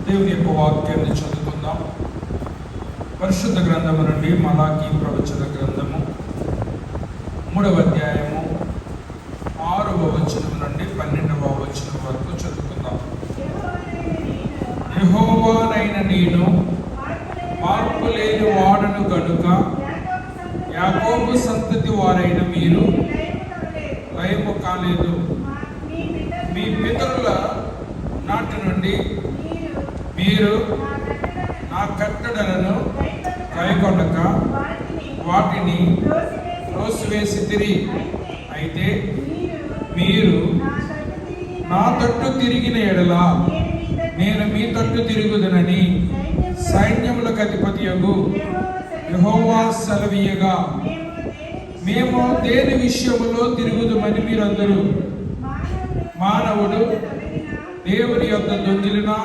దేవుని యొక్క వాక్యాన్ని చదువుకుందాం. పరిశుద్ధ గ్రంథము నుండి మలాకీ ప్రవచన గ్రంథము 3వ అధ్యాయము 6వ వచనం నుండి 12వ వచనం వరకు చదువుకుందాం. యెహోవానైన నేను మార్పు లేని వాడను గనుక యాకోబు సంతతి వారైన మీరు లయము కాలేదు. మీ పితరుల నాటి నుండి మీరు నా కట్టడలను కైకొనక వాటిని త్రోసివేసితిరి. అయితే మీరు నా తట్టు తిరిగిన ఎడల నేను మీ తట్టు తిరుగుదునని సైన్యములకు అధిపతియగు యెహోవా సెలవీయగా, మేము దేని విషయములో తిరుగుదుమని మీరందరూ, మానవుడు దేవుని యొద్ద దొంగిలినా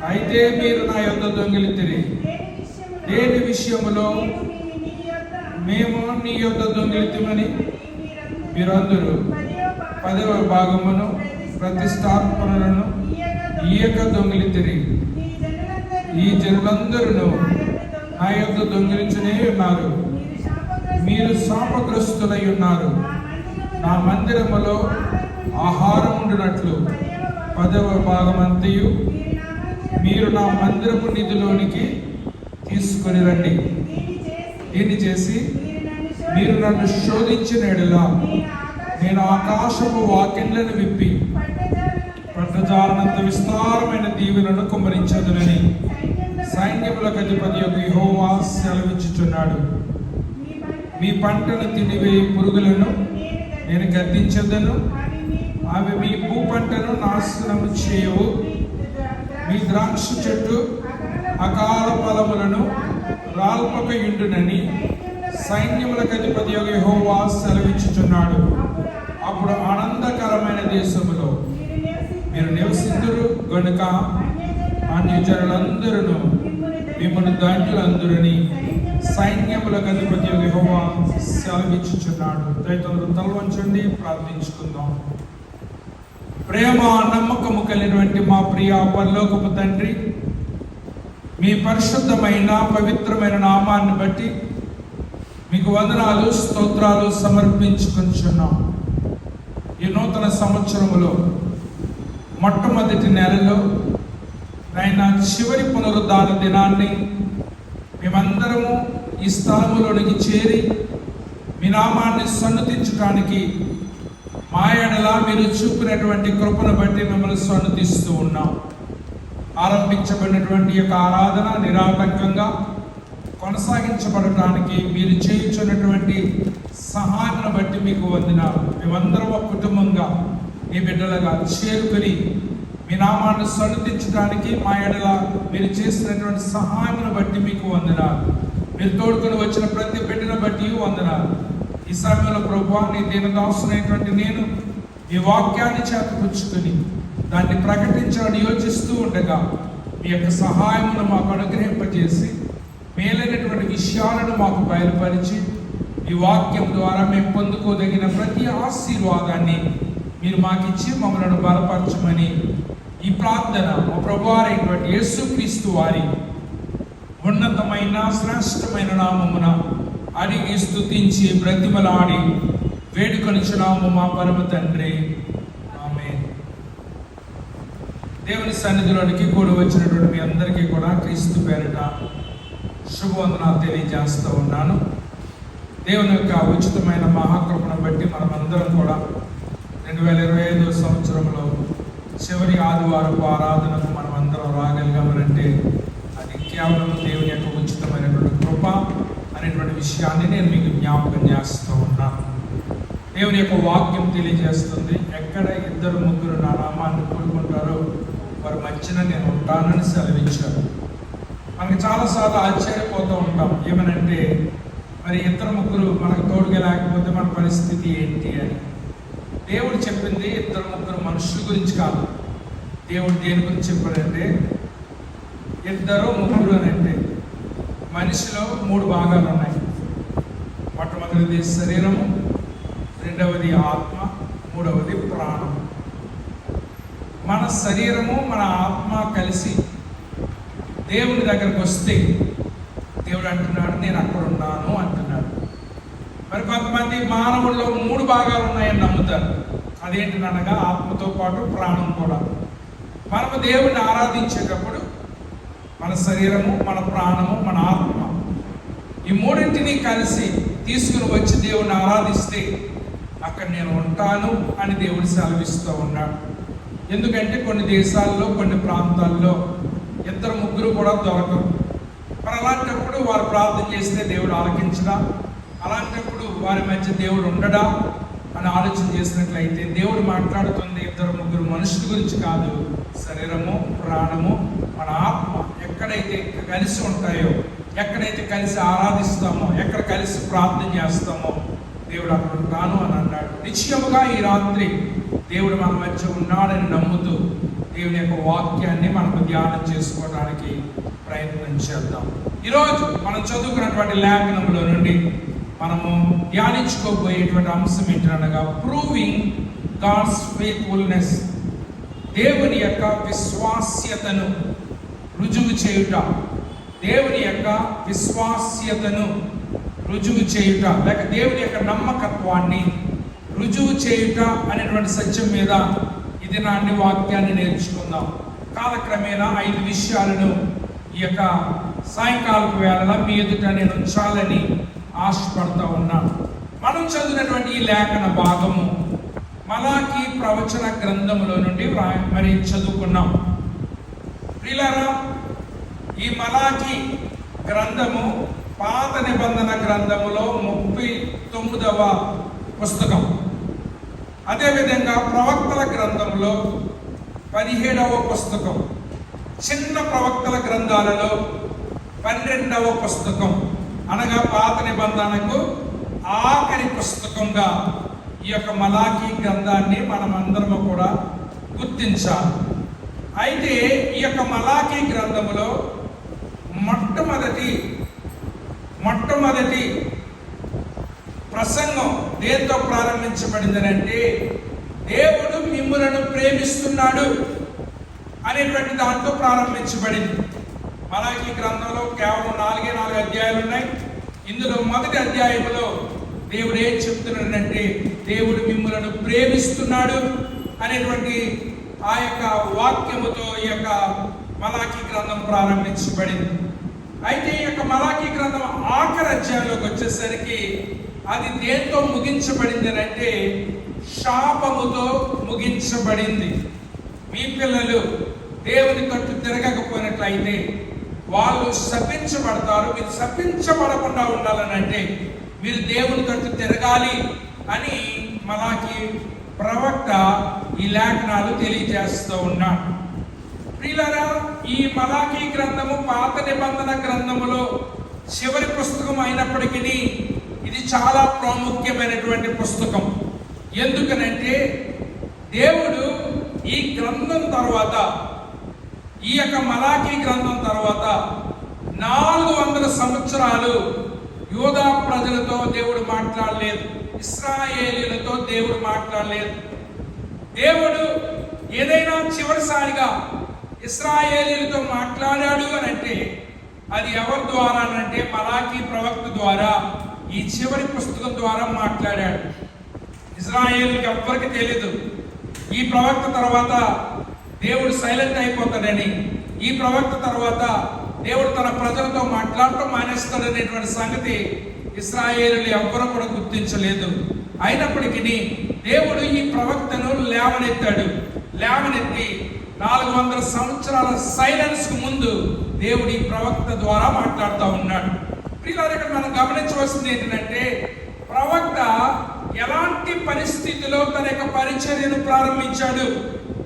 అయితే మీరు నా యొద్ద దొంగిలితిరి. దేని విషయములో మేము నీ యొద్ద దొంగిలితిమని మీరందరూ 10వ భాగమును ప్రతిష్టార్పణలను ఈయక దొంగిలితిరి. ఈ జనులందరూ నా యొద్ద దొంగిలించునే ఉన్నారు. మీరు శాపగ్రస్తులై ఉన్నారు. నా మందిరములో ఆహారం ఉండునట్లు 10వ భాగమంతయు మీరు నా మందిరపు నిధిలోనికి తీసుకొని రండి. దీన్ని చేసి మీరు నన్ను శోధించిన ఎడల నేను ఆకాశపు వాకిళ్లను విప్పి పట్టజాలనంత విస్తారమైన దీవెనలను కుమ్మరించదునని సైన్యములకు అధిపతి యొక్క యెహోవా సెలవిచ్చుచున్నాడు. మీ పంటను తినివేయి పురుగులను నేను గద్దించదను. అవి మీ భూ పంటను నాశనము చేయవు. మీ ద్రాక్ష చెట్టు అకాల ఫలములను రాల్పక యుండునని సైన్యములకు అధిపతి యెహోవా సెలవిచ్చుచున్నాడు. అప్పుడు ఆనందకరమైన దేశములో మీరు నివసింతురు గనుక అన్యజనులందరూ మిమ్మల్ని ధన్యులందరని సైన్యములకు అధిపతి యెహోవా సెలవిచ్చుచున్నాడు. దయతో తలవంచండి, ప్రార్థించుకుందాం. ప్రేమ నమ్మకము కలిగినటువంటి మా ప్రియ పరలోకపు తండ్రి, మీ పరిశుద్ధమైన పవిత్రమైన నామాన్ని బట్టి మీకు వందనాలు స్తోత్రాలు సమర్పించుకుంటున్నాం. ఈ నూతన సంవత్సరములో మొట్టమొదటి నెలలో ఆయన చివరి పునరుద్ధాన దినాన్ని మేమందరము ఈ స్థలములోనికి చేరి మీ నామాన్ని సన్నతించడానికి మా ఎడల మీరు చూపినటువంటి కృపను బట్టి మిమ్మల్ని సన్నతిస్తూ ఉన్నాం. ఆరంభించబడినటువంటి యొక్క ఆరాధన నిరాటంకంగా కొనసాగించబడటానికి మీరు చేయించున్నటువంటి సహాయాన్ని బట్టి మీకు వందనాలు. మేమందరం ఒక కుటుంబంగా మీ బిడ్డలుగా చేరుకొని మీ నామాన్ని సన్నతించడానికి మా ఎడల మీరు చేసినటువంటి సహాయాన్ని బట్టి మీకు వందనాలు. మీరు తోడుకొని వచ్చిన ప్రతి బిడ్డను బట్టి వందనాలు. ఈ సమయంలో ప్రభువా, నీ దీనదాసునైనటువంటి నేను ఈ వాక్యాన్ని చేతపుచ్చుకొని దాన్ని ప్రకటించాలని యోచిస్తూ ఉండగా మీ యొక్క సహాయమును మాకు అనుగ్రహింపజేసి మేలైనటువంటి విషయాలను మాకు బయలుపరిచి ఈ వాక్యం ద్వారా మేము పొందుకోదగిన ప్రతి ఆశీర్వాదాన్ని మీరు మాకిచ్చి మమ్మల్ని బలపరచమని ఈ ప్రార్థన మా ప్రభువారైనటువంటి యేసుక్రీస్తు వారి ఉన్నతమైన శ్రేష్టమైన నామమున అడిగి స్తుతించి బ్రతిమలాడి వేడుకొనిచున్నాము మా పరమ తండ్రి, ఆమేన్. దేవుని సన్నిధిలోనికి కూడి వచ్చినటువంటి మీ అందరికీ కూడా క్రీస్తు పేరిట శుభవందనాలు తెలియజేస్తూ ఉన్నాను. దేవుని యొక్క ఉచితమైన మహాకృపను బట్టి మనమందరం కూడా 2025 సంవత్సరంలో చివరి ఆదివారపు ఆరాధనకు మనం అందరం రాగలిగామనంటే అది కేవలం దేవుని యొక్క ఉచితమైనటువంటి కృప అనేటువంటి విషయాన్ని నేను మీకు జ్ఞాపకం చేస్తూ ఉన్నాను. దేవుని యొక్క వాక్యం తెలియజేస్తుంది, ఎక్కడ 2-3 నా నామాన్ని కూడుకుంటారో వారి మధ్యన నేను ఉంటానని సెలవిచ్చారు. మనకి చాలాసార్లు ఆశ్చర్యపోతూ ఉంటాం, ఏమనంటే మరి 2-3 మనకు తోడుగా లేకపోతే మన పరిస్థితి ఏంటి అని. దేవుడు చెప్పింది 2-3 మనుషుల గురించి కాదు. దేవుడు దేని గురించి చెప్పాడంటే 2-3 అని అంటే మనిషిలో 3 భాగాలు ఉన్నాయి. మొట్టమొదటిది శరీరము, రెండవది ఆత్మ, మూడవది ప్రాణం. మన శరీరము, మన ఆత్మ దేవుని దగ్గరకు వస్తే దేవుడు అంటున్నాడు, నేను అక్కడ ఉన్నాను అంటున్నాడు. మరి కొంతమంది మానవుల్లో 3 భాగాలు ఉన్నాయని నమ్ముతారు. అదేంటనగా ఆత్మతో పాటు ప్రాణం కూడా. మనము దేవుని ఆరాధించేటప్పుడు మన శరీరము, మన ప్రాణము, మన ఆత్మ, ఈ 3ంటిని కలిసి తీసుకుని వచ్చి దేవుని ఆరాధిస్తే అక్కడ నేను ఉంటాను అని దేవుడు సెలవిస్తూ ఉన్నాడు. ఎందుకంటే కొన్ని దేశాల్లో, కొన్ని ప్రాంతాల్లో 2-3 కూడా దొరకరు. మరి అలాంటప్పుడు వారు ప్రార్థన చేస్తే దేవుడు ఆలకించడా? అలాంటప్పుడు వారి మధ్య దేవుడు ఉండడా అని ఆలోచన చేసినట్లయితే దేవుడు మాట్లాడుతుంది 2-3 మనుషుల గురించి కాదు. శరీరము, ప్రాణము, మన ఆత్మ ఎక్కడైతే కలిసి ఉంటాయో, ఎక్కడైతే కలిసి ఆరాధిస్తామో, ఎక్కడ కలిసి ప్రార్థన చేస్తామో దేవుడు అక్కడ ఉంటాను అని అన్నాడు. నిశ్చయముగా ఈ రాత్రి దేవుడు మన మధ్య ఉన్నాడని నమ్ముతూ దేవుని యొక్క వాక్యాన్ని మనకు ధ్యానం చేసుకోవడానికి ప్రయత్నం చేద్దాం. ఈరోజు మనం చదువుకున్నటువంటి లేఖనంలో నుండి మనము ధ్యానించుకోబోయేటువంటి అంశం ఏంటనగా ప్రూవింగ్ గాడ్స్ ఫెయిత్ఫుల్నెస్, దేవుని యొక్క విశ్వాస్యతను రుజువు చేయుట. దేవుని యొక్క విశ్వాస్యతను రుజువు చేయుట, లేక దేవుని యొక్క నమ్మకత్వాన్ని రుజువు చేయుట అనేటువంటి సత్యం మీద ఇది నాటి వాక్యాన్ని నేర్చుకుందాం. కాలక్రమేణా 5 విషయాలను ఈ యొక్క సాయంకాలపు వేళ మీ ఎదుట నేను ఉంచాలని ఆశపడతా ఉన్నాను. మనం చదివినటువంటి ఈ లేఖన భాగము మలాకీ ప్రవచన గ్రంథములో నుండి మరి చదువుకున్నాం. ప్రియులారా, ఈ మలాకీ గ్రంథము పాత నిబంధన గ్రంథములో 39వ పుస్తకం. అదేవిధంగా ప్రవక్తల గ్రంథంలో 17వ పుస్తకం, చిన్న ప్రవక్తల గ్రంథాలలో 12వ పుస్తకం, అనగా పాత నిబంధనకు ఆఖరి పుస్తకంగా ఈ యొక్క మలాకీ గ్రంథాన్ని మనమందరము కూడా గుర్తించాలి. అయితే ఈ యొక్క మలాకీ గ్రంథములో మొట్టమొదటి ప్రసంగం దేంతో ప్రారంభించబడిందనంటే, దేవుడు మిమ్ములను ప్రేమిస్తున్నాడు అనేటువంటి దాంతో ప్రారంభించబడింది. మలాకీ గ్రంథంలో కేవలం 4 అధ్యాయాలు ఉన్నాయి. ఇందులో మొదటి అధ్యాయంలో దేవుడు ఏం చెప్తున్నాడంటే, దేవుడు మిమ్ములను ప్రేమిస్తున్నాడు అనేటువంటి ఆ యొక్క వాక్యముతో ఈ యొక్క మలాకీ గ్రంథం ప్రారంభించబడింది. అయితే ఈ యొక్క మలాకీ గ్రంథం ఆఖరి అధ్యాయంలోకి వచ్చేసరికి అది దేంతో ముగించబడింది అంటే, శాపముతో ముగించబడింది. మీ పిల్లలు దేవుని తట్టు తిరగకపోయినట్లయితే వాళ్ళు శపించబడతారు. మీరు శపించబడకుండా ఉండాలనంటే మీరు దేవుని తట్టు తిరగాలి అని మలాకీ ప్రవక్త ఈ లేఖనాలు తెలియజేస్తూ ఉన్నాడు. ప్రియులారా, ఈ మలాకీ గ్రంథము పాత నిబంధన గ్రంథములో చివరి పుస్తకం అయినప్పటికీ ఇది చాలా ప్రాముఖ్యమైనటువంటి పుస్తకం. ఎందుకనంటే దేవుడు ఈ గ్రంథం తర్వాత, ఈ యొక్క మలాకీ గ్రంథం తర్వాత 400 సంవత్సరాలు యూదా ప్రజలతో దేవుడు మాట్లాడలేదు, ఇశ్రాయేలీయులతో దేవుడు మాట్లాడలేదు. దేవుడు ఏదైనా చివరిసారిగా ఇశ్రాయేలీయులతో మాట్లాడాడు అని అంటే అది ఎవరి ద్వారా అంటే మలాకీ ప్రవక్త ద్వారా, ఈ చివరి పుస్తకం ద్వారా మాట్లాడాడు. ఇశ్రాయేలుకి ఎవ్వరికి తెలియదు ఈ ప్రవక్త తర్వాత దేవుడు సైలెంట్ అయిపోతాడని, ఈ ప్రవక్త తర్వాత దేవుడు తన ప్రజలతో మాట్లాడటం మానేస్తాడనేటువంటి సంగతి ఇశ్రాయేలీయులు ఎవ్వరూ కూడా గుర్తించలేదు. అయినప్పటికీ దేవుడు ఈ ప్రవక్తను లేవనెత్తి 400 సంవత్సరాల సైలెన్స్ కు ముందు దేవుడు ఈ ప్రవక్త ద్వారా మాట్లాడుతూ ఉన్నాడు. ప్రియులారా, ఇక్కడ మనం గమనించవలసింది ఏంటంటే, ప్రవక్త ఎలాంటి పరిస్థితిలో తన యొక్క పరిచర్యను ప్రారంభించాడు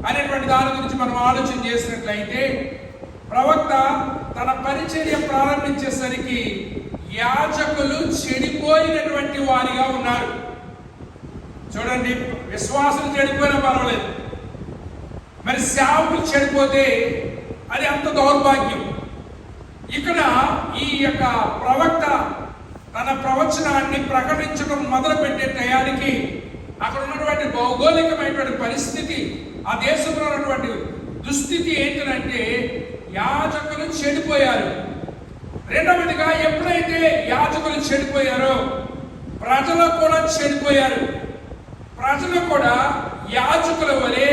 అనేటువంటి దాని గురించి మనం ఆలోచన చేసినట్లయితే, ప్రవక్త తన పరిచర్య ప్రారంభించేసరికి యాజకులు చెడిపోయినటువంటి వారిగా ఉన్నారు. చూడండి, విశ్వాసం చెడిపోయినా పర్వాలేదు, మరి సేవకులు చెడిపోతే అది అంత దౌర్భాగ్యం. ఇక్కడ ఈ యొక్క ప్రవక్త తన ప్రవచనాన్ని ప్రకటించడం మొదలు పెట్టే టయానికి అక్కడ ఉన్నటువంటి భౌగోళికమైనటువంటి పరిస్థితి, ఆ దేశంలో ఉన్నటువంటి దుస్థితి ఏంటంటే యాజకులు చెడిపోయారు. రెండవదిగా ఎప్పుడైతే యాజకులు చెడిపోయారో ప్రజలు కూడా చెడిపోయారు. ప్రజలు కూడా యాజకుల వలె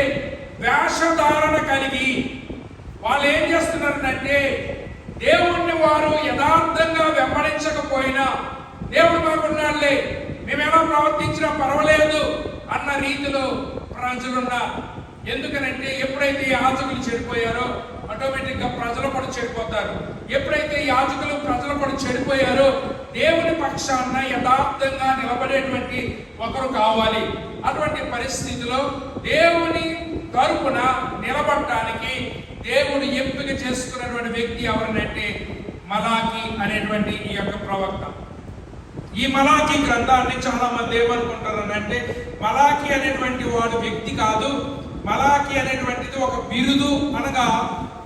వేషధారణ కలిగి వాళ్ళు ఏం చేస్తున్నారంటే దేవుణ్ణి వారు యథార్థంగా వెంబడించకపోయినా దేవుడు మాకున్నాడులే, మేము ఎలా ప్రవర్తించినా పర్వాలేదు అన్న రీతిలో ప్రజలున్నారు. ఎందుకనంటే ఎప్పుడైతే యాజకులు చెడిపోయారో ఆటోమేటిక్ గా ప్రజలు కూడా చెడిపోతారు. ఎప్పుడైతే యాజకులు ప్రజలు కూడా చెడిపోయారో దేవుని పక్షాన యథార్థంగా నిలబడేటువంటి ఒకరు కావాలి. అటువంటి పరిస్థితిలో దేవుని తరపున నిలబడటానికి దేవుడు ఎంపిక చేసుకున్నటువంటి వ్యక్తి ఎవరినంటే మలాకి అనేటువంటి ఈ యొక్క ప్రవక్త. ఈ మలాకి గ్రంథాన్ని చాలా మంది ఏమనుకుంటారనంటే మలాకి అనేటువంటి వాడు వ్యక్తి కాదు, మలాకి అనేటువంటిది ఒక బిరుదు అనగా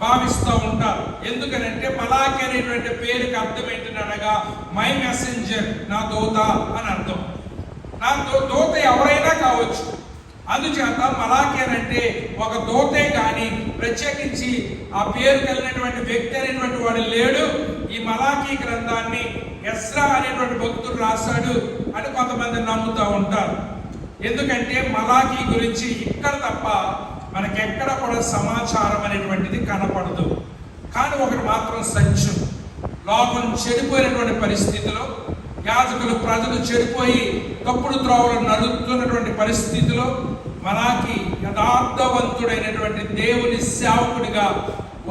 భావిస్తూ ఉంటారు. ఎందుకనంటే మలాకి అనేటువంటి పేరుకి అర్థం ఏంటనగా మై మెసెంజర్, నా దూత అని అర్థం. నా దూత ఎవరైనా కావచ్చు. అందుచేత మలాకి అంటే ఒక దూతే కానీ ప్రత్యేకించి ఆ పేరు కలిగినటువంటి వ్యక్తి అనేటువంటి వాడు లేడు. ఈ మలాకి గ్రంథాన్ని ఎస్రా అనేటువంటి భక్తుడు రాశాడు అని కొంతమంది నమ్ముతూ ఉంటారు. ఎందుకంటే మలాకి గురించి ఇక్కడ తప్ప మనకెక్కడ కూడా సమాచారం అనేటువంటిది కనపడదు. కానీ ఒకటి మాత్రం సత్యం, లోకం చెడిపోయినటువంటి పరిస్థితిలో యాజకులు ప్రజలు చెడిపోయి తప్పుడు త్రోవలు నడుస్తున్నటువంటి పరిస్థితిలో మలాకి యథార్థవంతుడైనటువంటి దేవుని సేవకుడిగా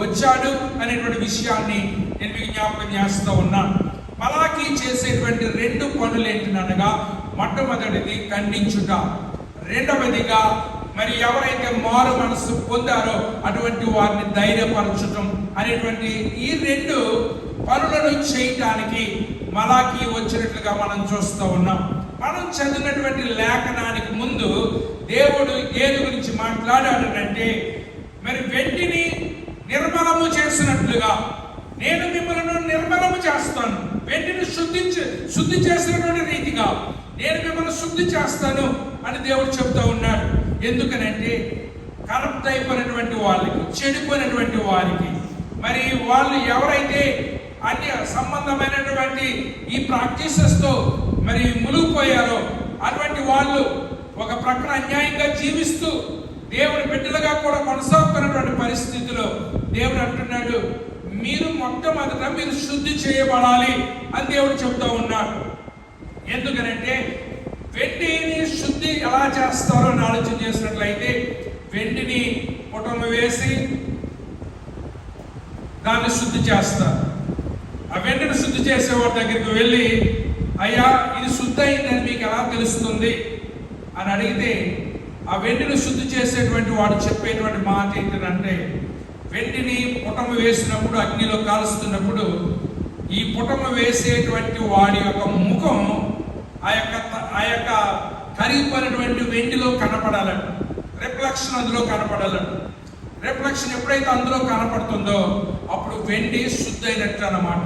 వచ్చాడు అనేటువంటి విషయాన్ని నేను మీకు జ్ఞాపకం చేస్తూ ఉన్నాను. మలాకి చేసేటువంటి 2 పనులు ఏంటనగా మొట్టమొదటిది ఖండించుట, రెండవదిగా మరి ఎవరైతే మారు మనసు పొందారో అటువంటి వారిని ధైర్యపరచటం అనేటువంటి ఈ 2 పనులను చేయటానికి మలాకి వచ్చినట్లుగా మనం చూస్తూ ఉన్నాం. మనం చదివినటువంటి లేఖనానికి ముందు దేవుడు దేని గురించి మాట్లాడాడంటే మరి వెండిని నిర్మలము చేసినట్లుగా నేను మిమ్మల్ని నిర్మలము చేస్తాను, వెండిని శుద్ధి చేసినటువంటి రీతిగా నేను మిమ్మల్ని శుద్ధి చేస్తాను అని దేవుడు చెప్తా ఉన్నాడు. ఎందుకనంటే కరప్ట్ అయిపోయినటువంటి వాళ్ళకి, చెడిపోయినటువంటి వారికి, మరి వాళ్ళు ఎవరైతే అన్య సంబంధమైనటువంటి ఈ ప్రాక్టీసెస్ తో మరి మునిగిపోయారో అటువంటి వాళ్ళు ఒక ప్రక్కన అన్యాయంగా జీవిస్తూ దేవుని బిడ్డలుగా కూడా కొనసాగుతున్నటువంటి పరిస్థితిలో దేవుడు అంటున్నాడు, మీరు మొట్టమొదట మీరు శుద్ధి చేయబడాలి అని దేవుడు చెప్తా ఉన్నాడు. ఎందుకనంటే వెండిని శుద్ధి ఎలా చేస్తారో అని ఆలోచన చేసినట్లయితే వెండిని పుటమ వేసి దాన్ని శుద్ధి చేస్తారు. ఆ వెండిని శుద్ధి చేసేవాడి దగ్గరికి వెళ్ళి, అయ్యా ఇది శుద్ధి అయిందని మీకు ఎలా తెలుస్తుంది అని అడిగితే ఆ వెండిని శుద్ధి చేసేటువంటి వాడు చెప్పేటువంటి మాట ఏంటంటే వెండిని పుటమ వేసినప్పుడు అగ్నిలో కాలుస్తున్నప్పుడు ఈ పుటమ వేసేటువంటి వాడి యొక్క ముఖం ఆ యొక్క కరిగిపోయినటువంటి వెండిలో కనపడాలంట. రిఫ్లెక్షన్ అందులో కనపడాలంట. రిఫ్లెక్షన్ ఎప్పుడైతే అందులో కనపడుతుందో అప్పుడు వెండి శుద్ధి అయినట్లు అన్నమాట.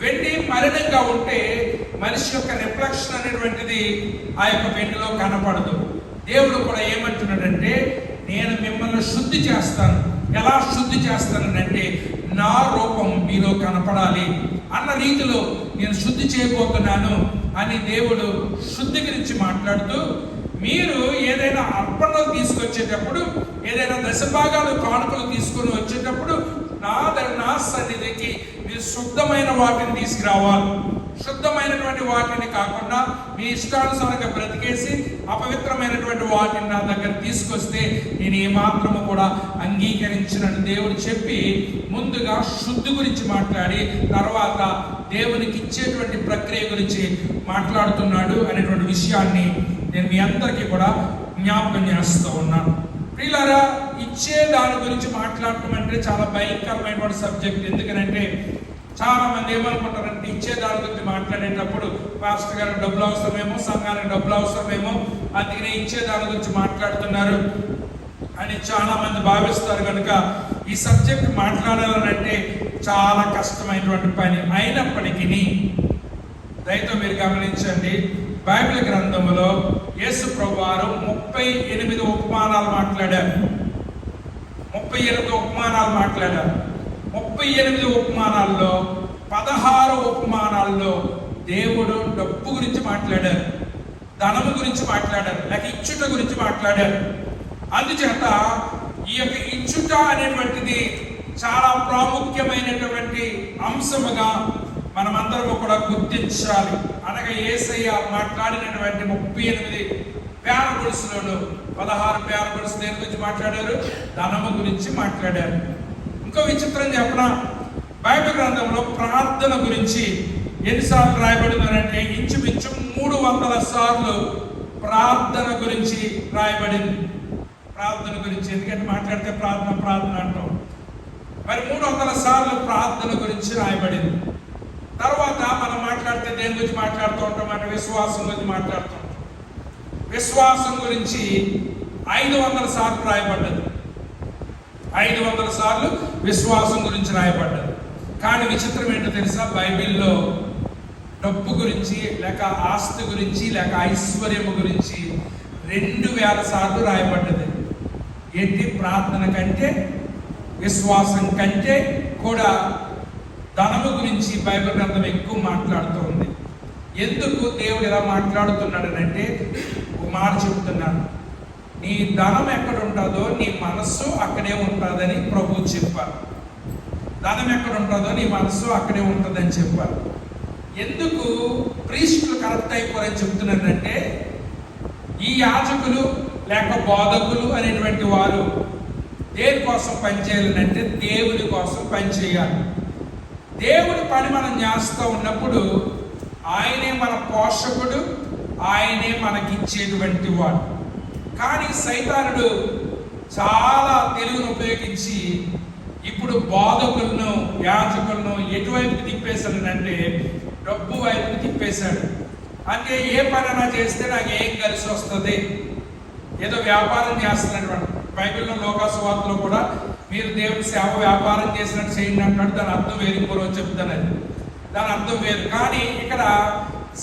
వెండి మలినంగా ఉంటే మనిషి యొక్క రిఫ్లెక్షన్ అనేటువంటిది ఆ యొక్క వెండిలో కనపడదు. దేవుడు కూడా ఏమంటున్నాడంటే నేను మిమ్మల్ని శుద్ధి చేస్తాను. ఎలా శుద్ధి చేస్తానంటే నా రూపం మీలో కనపడాలి అన్న రీతిలో నేను శుద్ధి చేయబోతున్నాను అని దేవుడు శుద్ధి గురించి మాట్లాడుతూ, మీరు ఏదైనా అర్పణలు తీసుకొచ్చేటప్పుడు, ఏదైనా దశభాగాలు కానుకలు తీసుకొని వచ్చేటప్పుడు నా సన్నిధికి మీరు శుద్ధమైన వాటిని తీసుకురావాలి. శుద్ధమైనటువంటి వాటిని కాకుండా మీ ఇష్టానుసారంగా బ్రతికేసి అపవిత్రమైనటువంటి వాటిని నా దగ్గర తీసుకొస్తే నేను ఏమాత్రము కూడా అంగీకరించినని దేవుడు చెప్పి ముందుగా శుద్ధి గురించి మాట్లాడి తర్వాత దేవునికి ఇచ్చేటువంటి ప్రక్రియ గురించి మాట్లాడుతున్నాడు అనేటువంటి విషయాన్ని నేను మీ అందరికీ కూడా జ్ఞాపకం చేస్తూ ఉన్నాను. ప్రియులారా, ఇచ్చే దాని గురించి మాట్లాడటం అంటే చాలా భయంకరమైనటువంటి సబ్జెక్ట్. ఎందుకనంటే చాలా మంది ఏమనుకుంటారంటే ఇచ్చే దాని గురించి మాట్లాడేటప్పుడు పాస్టర్ గారికి డబ్బులు అవసరమేమో, సంఘానికి డబ్బులు అవసరమేమో, అందుకనే ఇచ్చే దాని గురించి మాట్లాడుతున్నారు అని చాలా మంది భావిస్తారు. కనుక ఈ సబ్జెక్ట్ మాట్లాడాలంటే చాలా కష్టమైనటువంటి పని. అయినప్పటికీ దయతో మీరు గమనించండి, బైబిల్ గ్రంథంలో యేసు ప్రభువారు 38 ఉపమానాలు మాట్లాడారు. 38 ఉపమానాలు మాట్లాడారు. 38 ఉపమానాల్లో 16 ఉపమానాల్లో దేవుడు డబ్బు గురించి మాట్లాడారు, ధనము గురించి మాట్లాడారు, లేక ఇచ్చుట గురించి మాట్లాడారు. అందుచేత ఈ యొక్క ఇచ్చుట అనేటువంటిది చాలా ప్రాముఖ్యమైనటువంటి అంశముగా మనమందరము కూడా గుర్తించాలి. అనగా యేసయ్య మాట్లాడినటువంటి 38 ప్యారబుల్స్లోను 16 ప్యారబుల్స్ దేని గురించి మాట్లాడారు? ధనము గురించి మాట్లాడారు. ఇంకో విచిత్రం చెప్పనా, బైబిల్ గ్రంథంలో ప్రార్థన గురించి ఎన్నిసార్లు రాయబడిందంటే ఇంచుమించు 300 సార్లు ప్రార్థన గురించి రాయబడింది. ప్రార్థన గురించి, ఎందుకంటే మాట్లాడితే ప్రార్థన ప్రార్థన అంటాం. మరి 300 సార్లు ప్రార్థన గురించి రాయబడింది. తర్వాత మనం మాట్లాడితే దేని గురించి మాట్లాడుతూ ఉంటాం అంటే విశ్వాసం గురించి మాట్లాడుతూ ఉంటాం. విశ్వాసం గురించి 500 సార్లు రాయబడ్డది. 500 సార్లు విశ్వాసం గురించి రాయబడ్డది. కానీ విచిత్రం ఏంటో తెలుసా, బైబిల్లో డబ్బు గురించి లేక ఆస్తి గురించి లేక ఐశ్వర్యము గురించి 2000 సార్లు రాయబడ్డది. ఏంటి? ప్రార్థన కంటే విశ్వాసం కంటే కూడా ధనము గురించి బైబిల్ గ్రంథం ఎక్కువ మాట్లాడుతూ ఉంది. ఎందుకు దేవుడు ఇలా మాట్లాడుతున్నాడు అంటే ఒక మాట చెప్తున్నాను, నీ ధనం ఎక్కడ ఉంటుందో నీ మనస్సు అక్కడే ఉంటుందని ప్రభువు చెప్పారు. ధనం ఎక్కడ ఉంటుందో నీ మనస్సు అక్కడే ఉంటుందని చెప్పారు. ఎందుకు ప్రీస్టులు కరెక్ట్ అయిపోరని చెప్తున్నానంటే, ఈ యాజకులు లేక బోధకులు అనేటువంటి వారు దేని కోసం పనిచేయాలంటే దేవుని కోసం పనిచేయాలి. దేవుడి పని మనం చేస్తూ ఉన్నప్పుడు ఆయనే మన పోషకుడు, ఆయనే మనకిచ్చేటువంటి వాడు. కానీ సైతానుడు చాలా తెలివిని ఉపయోగించి ఇప్పుడు బోధకులను యాజకులను ఎటువైపుకి తిప్పేశాడంటే డబ్బు వైపుకి తిప్పేశాడు. అంటే ఏ పనైనా చేస్తే నాకు ఏం కలిసి వస్తుంది, ఏదో వ్యాపారం చేస్తున్నటువంటి బైబిల్లో లోకాసువార్తలో కూడా మీరు దేవుని సేవ వ్యాపారం చేసినట్టు చేయండి అంటాడు. దాని అర్థం వేరు, ఇంకో రోజు చెప్తానని. దాని అర్థం వేరు. కానీ ఇక్కడ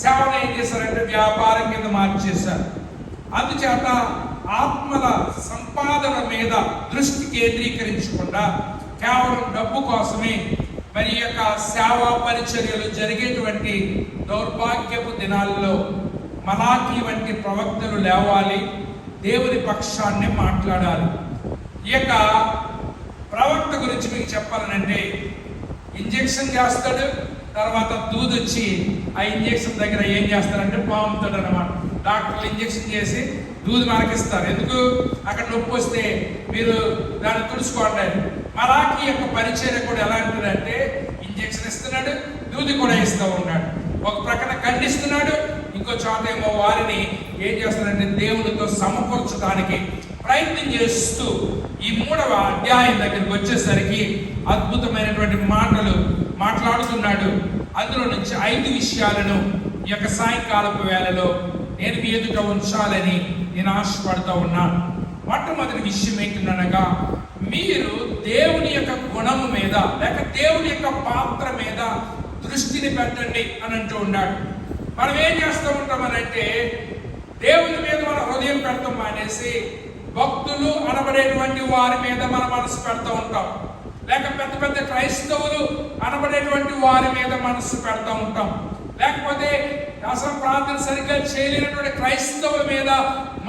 సేవను ఏం చేశారంటే వ్యాపారం కింద మార్చేశారు. అందుచేత ఆత్మల సంపాదన మీద దృష్టి కేంద్రీకరించకుండా కేవలం డబ్బు కోసమే మరి ఈ యొక్క సేవా పరిచర్యలు జరిగేటువంటి దౌర్భాగ్యపు దినాల్లో మలాకీ వంటి ప్రవక్తలు లేవాలి, దేవుని పక్షాన్ని మాట్లాడాలి. ఈ యొక్క ప్రవక్త గురించి మీకు చెప్పాలనంటే ఇంజెక్షన్ చేస్తాడు, తర్వాత దూదొచ్చి ఆ ఇంజెక్షన్ దగ్గర ఏం చేస్తారంటే పాముతాడు అనమాట. డాక్టర్లు ఇంజెక్షన్ చేసి దూది మనకిస్తారు. ఎందుకు? అక్కడ నొప్పి వస్తే మీరు దాన్ని తుడుచుకోండి. మలాకీ యొక్క పరిచర్య కూడా ఎలా ఉంటుందంటే ఇంజెక్షన్ ఇస్తున్నాడు, దూది కూడా ఇస్తూ ఉన్నాడు. ఒక ప్రక్కన ఖండిస్తున్నాడు, ఇంకో చోట ఏమో వారిని ఏం చేస్తాడంటే దేవునితో సమకూర్చడానికి ప్రయత్నం చేస్తూ ఈ 3వ అధ్యాయం దగ్గరికి వచ్చేసరికి అద్భుతమైనటువంటి మాటలు మాట్లాడుతున్నాడు. అందులో నుంచి 5 విషయాలను ఈ యొక్క సాయంకాలపు వేళలో నేను మీ ఎదుట ఉంచాలని నేను ఆశపడుతూ ఉన్నాను. మొట్టమొదటి విషయం ఏంటనగా, మీరు దేవుని యొక్క గుణము మీద లేక దేవుని యొక్క పాత్ర మీద దృష్టిని పెట్టండి అని అంటూ ఉన్నాడు. మనం ఏం చేస్తూ ఉంటామనంటే దేవుని మీద మన హృదయం పెడతాం మానేసి భక్తులు అనబడేటువంటి వారి మీద మన మనసు పెడతా ఉంటాం, లేక పెద్ద పెద్ద క్రైస్తవులు అనబడేటువంటి వారి మీద మనసు పెడతా ఉంటాం, లేకపోతే అసలు ప్రార్థన సరిగ్గా చేయలేనటువంటి క్రైస్తవుల మీద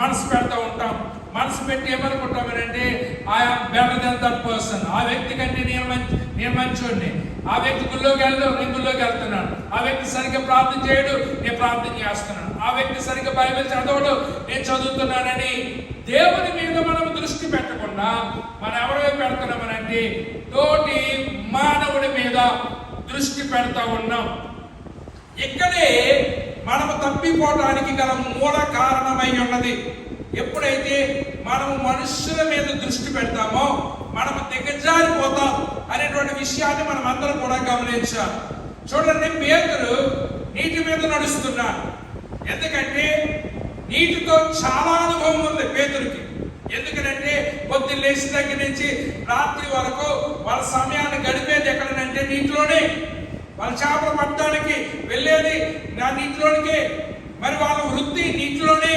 మనసు పెడతా ఉంటాం. మనసు పెట్టి ఏమనుకుంటామనంటే I'm better than that person, ఆ వ్యక్తి కంటే నేను మంచోడిని, ఆ వ్యక్తి గుళ్ళోకి నేను గుళ్ళోకి వెళ్తున్నాను, ఆ వ్యక్తి సరిగ్గా ప్రార్థన చేయడు, నేను ప్రార్థన చేస్తున్నాను, ఆ వ్యక్తి సరిగ్గా బైబిల్ చదవడు, నేను చదువుతున్నానని దేవుని మీద మనం దృష్టి పెట్టకుండా మనం ఎవరి పెడుతున్నామనంటే తోటి మానవుడి మీద దృష్టి పెడతా ఉన్నాం. ఇక్కడే మనము తప్పిపోవడానికి గల మూల కారణమై ఉన్నది. ఎప్పుడైతే మనము మనుషుల మీద దృష్టి పెడతామో మనము దిగజారిపోతాం అనేటువంటి విషయాన్ని మనం అందరం కూడా గమనించాలి. చూడండి, పేతురు నీటి మీద నడుస్తున్నాడు. ఎందుకంటే నీటితో చాలా అనుభవం ఉంది పేతురికి. ఎందుకంటే పొద్దున్న లేచి దగ్గర నుంచి రాత్రి వరకు వాళ్ళ సమయాన్ని గడిపేది ఎక్కడనంటే నీటిలోనే. వాళ్ళ చేపలు పట్టడానికి వెళ్ళేది నా నీటిలోనికే, మరి వాళ్ళ వృత్తి నీటిలోనే.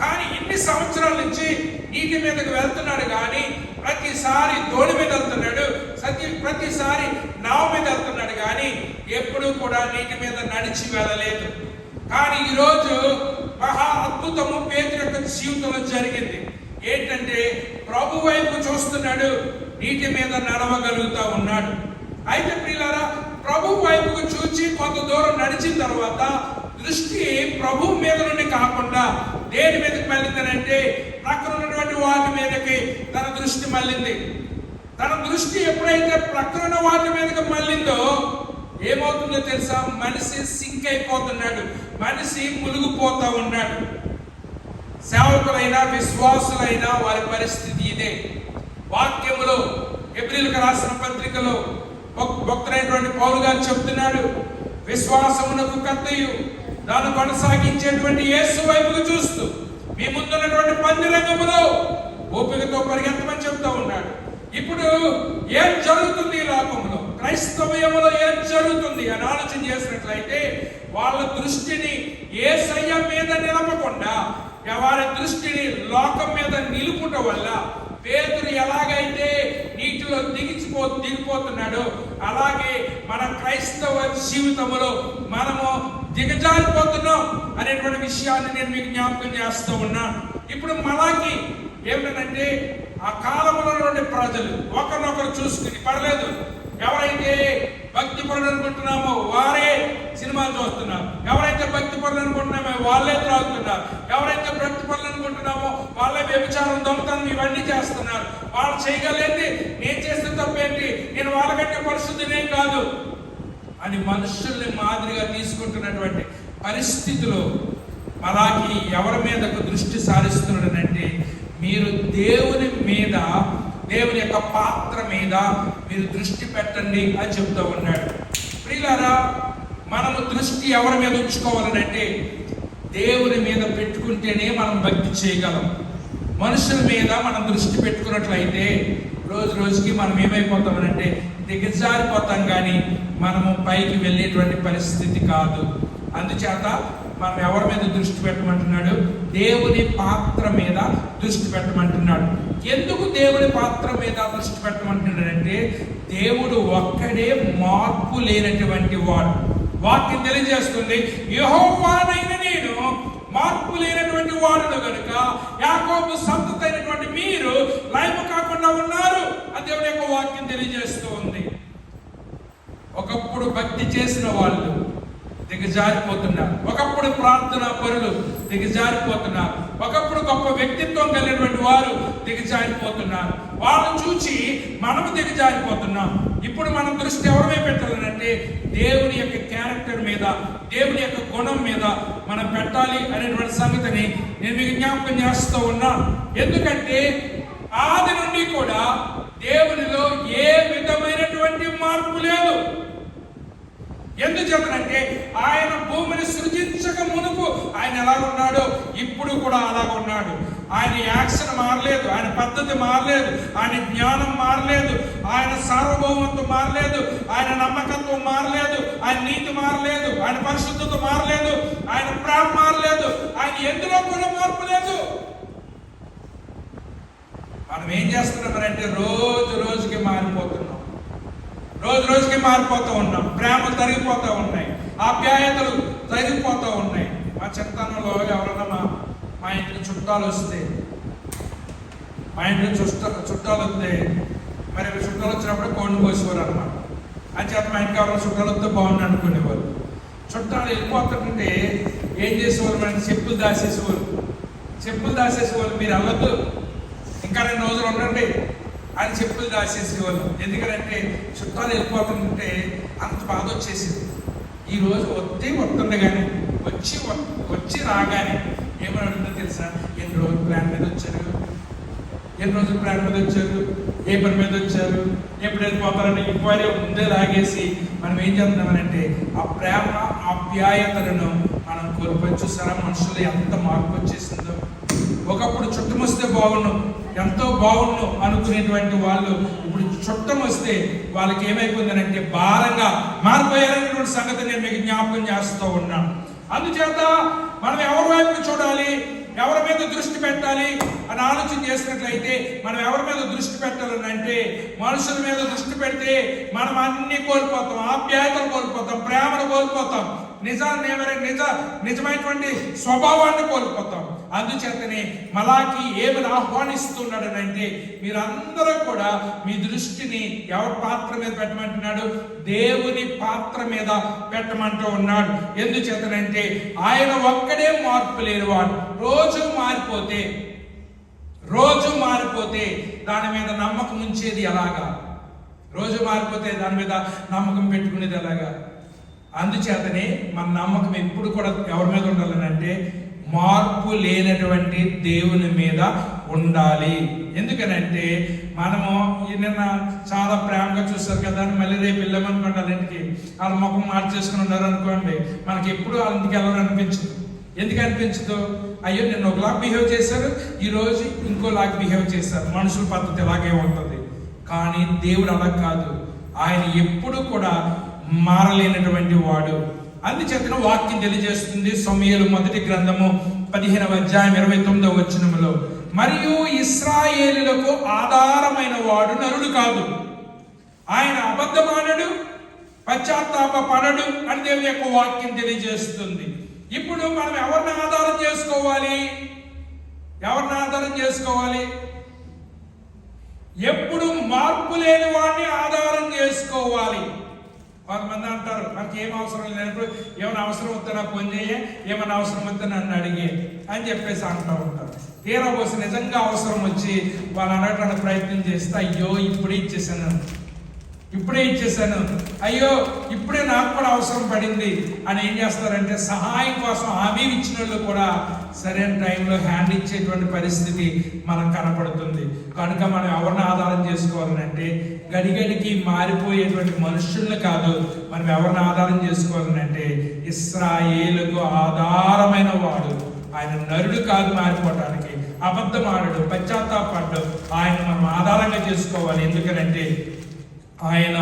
కానీ ఇన్ని సంవత్సరాల నుంచి నీటి మీదకి వెళ్తున్నాడు, కానీ ప్రతిసారి దోణి మీద వెళ్తున్నాడు, ప్రతిసారి ఎప్పుడూ కూడా నీటి మీద నడిచి వెళ్ళలేదు. కానీ ఈరోజు మహా అద్భుతము పేతురు యొక్క జీవితంలో జరిగింది. ఏంటంటే ప్రభు వైపు చూస్తున్నాడు, నీటి మీద నడవగలుగుతా ఉన్నాడు. అయితే ప్రియులారా, ప్రభు వైపుకు చూచి కొంత దూరం నడిచిన తర్వాత దృష్టి ప్రభు మీద నుండి కాకుండా దేని మీదకి మళ్ళిందనంటే ప్రక్కన ఉన్నటువంటి వాటి మీదకి తన దృష్టి మళ్ళింది. తన దృష్టి ఎప్పుడైతే ప్రక్కన వాటి మీదకి మళ్ళిందో ఏమవుతుందో తెలుసా? మనిషి సింక్ అయిపోతున్నాడు, మనిషి మునిగిపోతా ఉన్నాడు. సేవకులైనా విశ్వాసులైనా వారి పరిస్థితి ఇదే. వాక్యములో హెబ్రీయులకు రాసిన పత్రికలో భక్తుడైనటువంటి పౌలు గారు చెప్తున్నాడు, విశ్వాసమునకు కర్తయు దాన్ని కొనసాగించేటువంటి యేసు వైపుకు చూస్తూ మీ ముందున్నటువంటి పందిరంగములో ఓపికతో పరిగెత్తమని చెప్తా ఉన్నాడు. ఇప్పుడు ఏం జరుగుతుంది ఈ లోకంలో, క్రైస్తవ్యములో ఏం జరుగుతుంది అని ఆలోచన చేసినట్లయితే వాళ్ళ దృష్టిని యేసయ్య మీద నిలపకుండా వారి దృష్టిని లోకం మీద నిలుపుట వల్ల పేతురు ఎలాగైతే నీటిలో దిగిపోతున్నాడో అలాగే మన క్రైస్తవ జీవితంలో మనము దిగజారిపోతున్నాం అనేటువంటి విషయాన్ని నేను మీకు జ్ఞాపకం చేస్తూ ఉన్నాను. ఇప్పుడు మనకి ఏమిటంటే ఆ కాలంలో నుండి ప్రజలు ఒకరినొకరు చూసుకుని పడలేదు. ఎవరైతే భక్తి పరులు అనుకుంటున్నామో వారే సినిమాలు చూస్తున్నారు, ఎవరైతే భక్తి పరులు అనుకుంటున్నామో వాళ్ళే త్రాగుతున్నారు, ఎవరైతే భక్తి పరులు అనుకుంటున్నామో వాళ్ళే వ్యభిచారం, దొంగతనం ఇవన్నీ చేస్తున్నారు. వాళ్ళు చేయగలేంది, నేను చేసిన తప్పేంటి, నేను వాళ్ళకంటే పరిశుద్ధినేం కాదు అని మనుషుల్ని మాదిరిగా తీసుకుంటున్నటువంటి పరిస్థితిలో మలాకి ఎవరి మీదకు దృష్టి సారిస్తున్నాడనంటే మీరు దేవుని మీద, దేవుని యొక్క పాత్ర మీద మీరు దృష్టి పెట్టండి అని చెప్తూ ఉన్నాడు. ప్రియులారా, మనము దృష్టి ఎవరి మీద ఉంచుకోవాలనంటే దేవుని మీద పెట్టుకుంటేనే మనం భక్తి చేయగలం. మనుషుల మీద మనం దృష్టి పెట్టుకున్నట్లయితే రోజు రోజుకి మనం ఏమైపోతామనంటే దిగజారిపోతాం, కానీ మనము పైకి వెళ్ళేటువంటి పరిస్థితి కాదు. అందుచేత మనం ఎవరి మీద దృష్టి పెట్టమంటున్నాడు? దేవుని పాత్ర మీద దృష్టి పెట్టమంటున్నాడు. ఎందుకు దేవుని పాత్ర మీద దృష్టి పెట్టమంటున్నాడు అంటే దేవుడు ఒక్కడే మార్పు లేనటువంటి వాడు. వాక్యం తెలియజేస్తుంది, యెహోవానైన నేను మార్పు లేనటువంటి వాడును కనుక యాకోబు సంతతి అయినటువంటి మీరు లయము కాకుండా ఉన్నారు అని దేవుని యొక్క వాక్యం తెలియజేస్తూ ఉంది. ఒకప్పుడు భక్తి చేసిన వాళ్ళు దిగజారిపోతున్నారు, ఒకప్పుడు ప్రార్థన పరులు దిగజారిపోతున్నారు, ఒకప్పుడు గొప్ప వ్యక్తిత్వం కలిగినటువంటి వారు దిగజారిపోతున్నారు. వాళ్ళని చూచి మనము దిగజారిపోతున్నాం. ఇప్పుడు మనం దృష్టి ఎవరి పెట్టాలనంటే దేవుని యొక్క క్యారెక్టర్ మీద, దేవుని యొక్క గుణం మీద మనం పెట్టాలి అనేటువంటి సంగతిని నేను మీకు జ్ఞాపకం చేస్తూ ఉన్నాను. ఎందుకంటే ఆది నుండి కూడా దేవునిలో ఏ విధమైనటువంటి మార్పు లేదు. ఎందుచేతనంటే ఆయన భూమిని సృజించక మునుపు ఆయన ఎలా ఉన్నాడో ఇప్పుడు కూడా అలాగ ఉన్నాడు. ఆయన యాక్షన్ మారలేదు, ఆయన పద్ధతి మారలేదు, ఆయన జ్ఞానం మారలేదు, ఆయన సార్వభౌమత్వం మారలేదు, ఆయన నమ్మకత్వం మారలేదు, ఆయన నీతి మారలేదు, ఆయన పరిశుద్ధత మారలేదు, ఆయన ప్రేమ మారలేదు, ఆయన ఎందులో కూడా మార్పు లేదు. మనం ఏం చేస్తున్నామంటే రోజు రోజుకి మారిపోతున్నాం, రోజు రోజుకి మారిపోతూ ఉన్నాం. ప్రేమలు తరిగిపోతూ ఉన్నాయి, ఆప్యాయతలు తరిగిపోతూ ఉన్నాయి. మా చిన్నతనంలో ఎవరన్నా మా ఇంటికి చుట్టాలు వస్తే, చుట్టాలు వస్తే మరి చుట్టాలు వచ్చినప్పుడు కోడిని కోసేవారు అనమాట. అని చేత మా ఇంటికి ఎవరైనా చుట్టాలు వస్తే బాగుంది అనుకునేవారు. చుట్టాలు వెళ్ళిపోతుంటే ఏం చేసేవారు? మనకి చెప్పులు దాసేసేవారు. మీరు వెళ్ళొద్దు, ఇంకా 2 రోజులు ఉండండి అని చెప్పులు దాసేసేవాళ్ళు. ఎందుకంటే చుట్టాలు వెళ్ళిపోతుంటే అంత బాధ వచ్చేసింది. ఈరోజు వస్తుంది కానీ వచ్చి రాగానే ఏమని అడుగుతుందో తెలుసా? ఎన్ని రోజులు ప్లాన్ మీద వచ్చారు, ఏ పని మీద వచ్చారు, ఎప్పుడు వెళ్ళిపోతారని ఇంక్వైరీ ముందే లాగేసి మనం ఏం చేస్తున్నామనంటే ఆ ప్రేమ ఆప్యాయతలను మనం కోల్పోయి. చూసారా మనుషులు ఎంత మార్పు వచ్చేసిందో? ఒకప్పుడు చుట్టం వస్తే బాగున్నాం, ఎంతో బాగుండు అనుకునేటువంటి వాళ్ళు ఇప్పుడు చుట్టం వస్తే వాళ్ళకి ఏమైపోయిందనంటే భారంగా మారిపోయారనేటువంటి సంగతి నేను మీకు జ్ఞాపకం చేస్తూ ఉన్నాను. అందుచేత మనం ఎవరి వైపు చూడాలి? ఎవరి మీద దృష్టి పెట్టాలి అని ఆలోచన చేసినట్లయితే మనం ఎవరి మీద దృష్టి పెట్టాలని అంటే మనుషుల మీద దృష్టి పెడితే మనం అన్ని కోల్పోతాం, ఆప్యాయతలు కోల్పోతాం, ప్రేమను కోల్పోతాం, నిజమైనటువంటి స్వభావాన్ని కోల్పోతాం. అందుచేతనే మలాకి ఏమని ఆహ్వానిస్తున్నాడనంటే మీరందరూ కూడా మీ దృష్టిని ఎవరి పాత్ర మీద పెట్టమంటున్నాడు? దేవుని పాత్ర మీద పెట్టమంటూ ఉన్నాడు. ఎందుచేతనంటే ఆయన ఒక్కడే మార్పు లేనివాడు. రోజు మారిపోతే దాని మీద నమ్మకం ఉంచేది ఎలాగా? రోజు మారిపోతే దాని మీద నమ్మకం పెట్టుకునేది ఎలాగా? అందుచేతనే మన నమ్మకం ఎప్పుడు కూడా ఎవరి మీద ఉండాలని మార్పు లేనటువంటి దేవుని మీద ఉండాలి. ఎందుకనంటే మనము నిన్న చాలా ప్రేమగా చూస్తారు కదా అని మళ్ళీ రేపు వెళ్ళామనుకోండి వాళ్ళ ఇంటికి, వాళ్ళ ముఖం మార్చేసుకుని ఉన్నారు అనుకోండి, మనకి ఎప్పుడు వాళ్ళ ఇంటికి వెళ్ళాలనిపించదు. ఎందుకు అనిపించదు? అయ్యో నిన్న ఒకలాగా బిహేవ్ చేశారు, ఈరోజు ఇంకోలాగా బిహేవ్ చేశారు. మనుషుల పద్ధతి ఇలాగే ఉంటుంది. కానీ దేవుడు అలా కాదు. ఆయన ఎప్పుడు కూడా మారలేనటువంటి వాడు. అందుచేతన వాక్యం తెలియజేస్తుంది సమూయేలు మొదటి గ్రంథము 15వ అధ్యాయం 29వ వచనములో, మరియు ఇశ్రాయేలులకు ఆధారమైన వాడు నరుడు కాదు, ఆయన అబద్ధమానడు, పశ్చాత్తాపపడడు అని దేవుని యొక్క వాక్యం తెలియజేస్తుంది. ఇప్పుడు మనం ఎవరిని ఆధారం చేసుకోవాలి? ఎప్పుడు మార్పు లేని వాడిని ఆధారం చేసుకోవాలి. కొంతమంది అంటారు నాకు ఏం అవసరం లేనప్పుడు ఏమైనా అవసరం వస్తే నాకు ఫోన్ చేయ, ఏమైనా అవసరం వస్తే నన్ను అడిగే అని చెప్పేసి అంటూ ఉంటారు. తీరా కోసం నిజంగా అవసరం వచ్చి వాళ్ళు అడగడానికి ప్రయత్నం చేస్తే అయ్యో ఇప్పుడే ఇచ్చేసాను, అయ్యో ఇప్పుడే నాకు కూడా అవసరం పడింది అని ఏం చేస్తారంటే సహాయం కోసం హామీ ఇచ్చిన వాళ్ళు కూడా సరైన టైంలో హ్యాండ్ ఇచ్చేటువంటి పరిస్థితి మనకు కనపడుతుంది. కనుక మనం ఎవరిని ఆధారం చేసుకోవాలనంటే గడిగడికి మారిపోయేటువంటి మనుషుల్ని కాదు, మనం ఎవరిని ఆధారం చేసుకోవాలనంటే ఇశ్రాయేలుకు ఆధారమైన వాడు. ఆయన నరుడు కాదు మారిపోవటానికి, అబద్ధమాడడు, పశ్చాత్తాపడ్డు. ఆయన మనం ఆధారంగా చేసుకోవాలి. ఎందుకనంటే ఆయన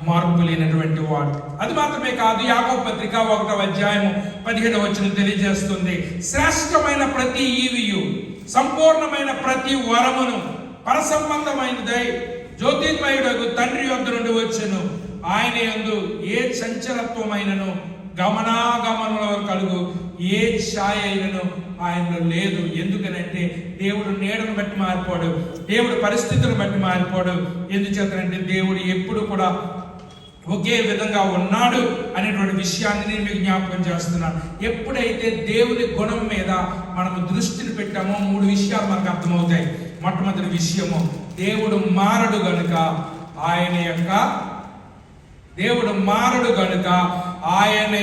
మార్పు లేనటువంటి వాడు. అది మాత్రమే కాదు, యాకోబు పత్రిక 1వ అధ్యాయం 17వ వచనం తెలియజేస్తుంది, శ్రేష్టమైన ప్రతి ఈవియు సంపూర్ణమైన ప్రతి వరమును పరసంబంధమైనదై జ్యోతిర్మయుడకు తండ్రి యొద్ద నుండి వచ్చును, ఆయన యందు ఏ చంచలత్వమైనను గమనాగమనంలో కలుగు ఏ ఛాయ అయినను ఆయనలో లేదు. ఎందుకనంటే దేవుడు నీడను బట్టి మారిపోడు, దేవుడు పరిస్థితులను బట్టి మారిపోడు. ఎందుచేతనంటే దేవుడు ఎప్పుడు కూడా ఒకే విధంగా ఉన్నాడు అనేటువంటి విషయాన్ని నేను మీకు జ్ఞాపకం చేస్తున్నాను. ఎప్పుడైతే దేవుని గుణం మీద మనము దృష్టిని పెట్టామో 3 విషయాలు మనకు అర్థమవుతాయి. మొట్టమొదటి విషయము, దేవుడు మారడు గనుక ఆయన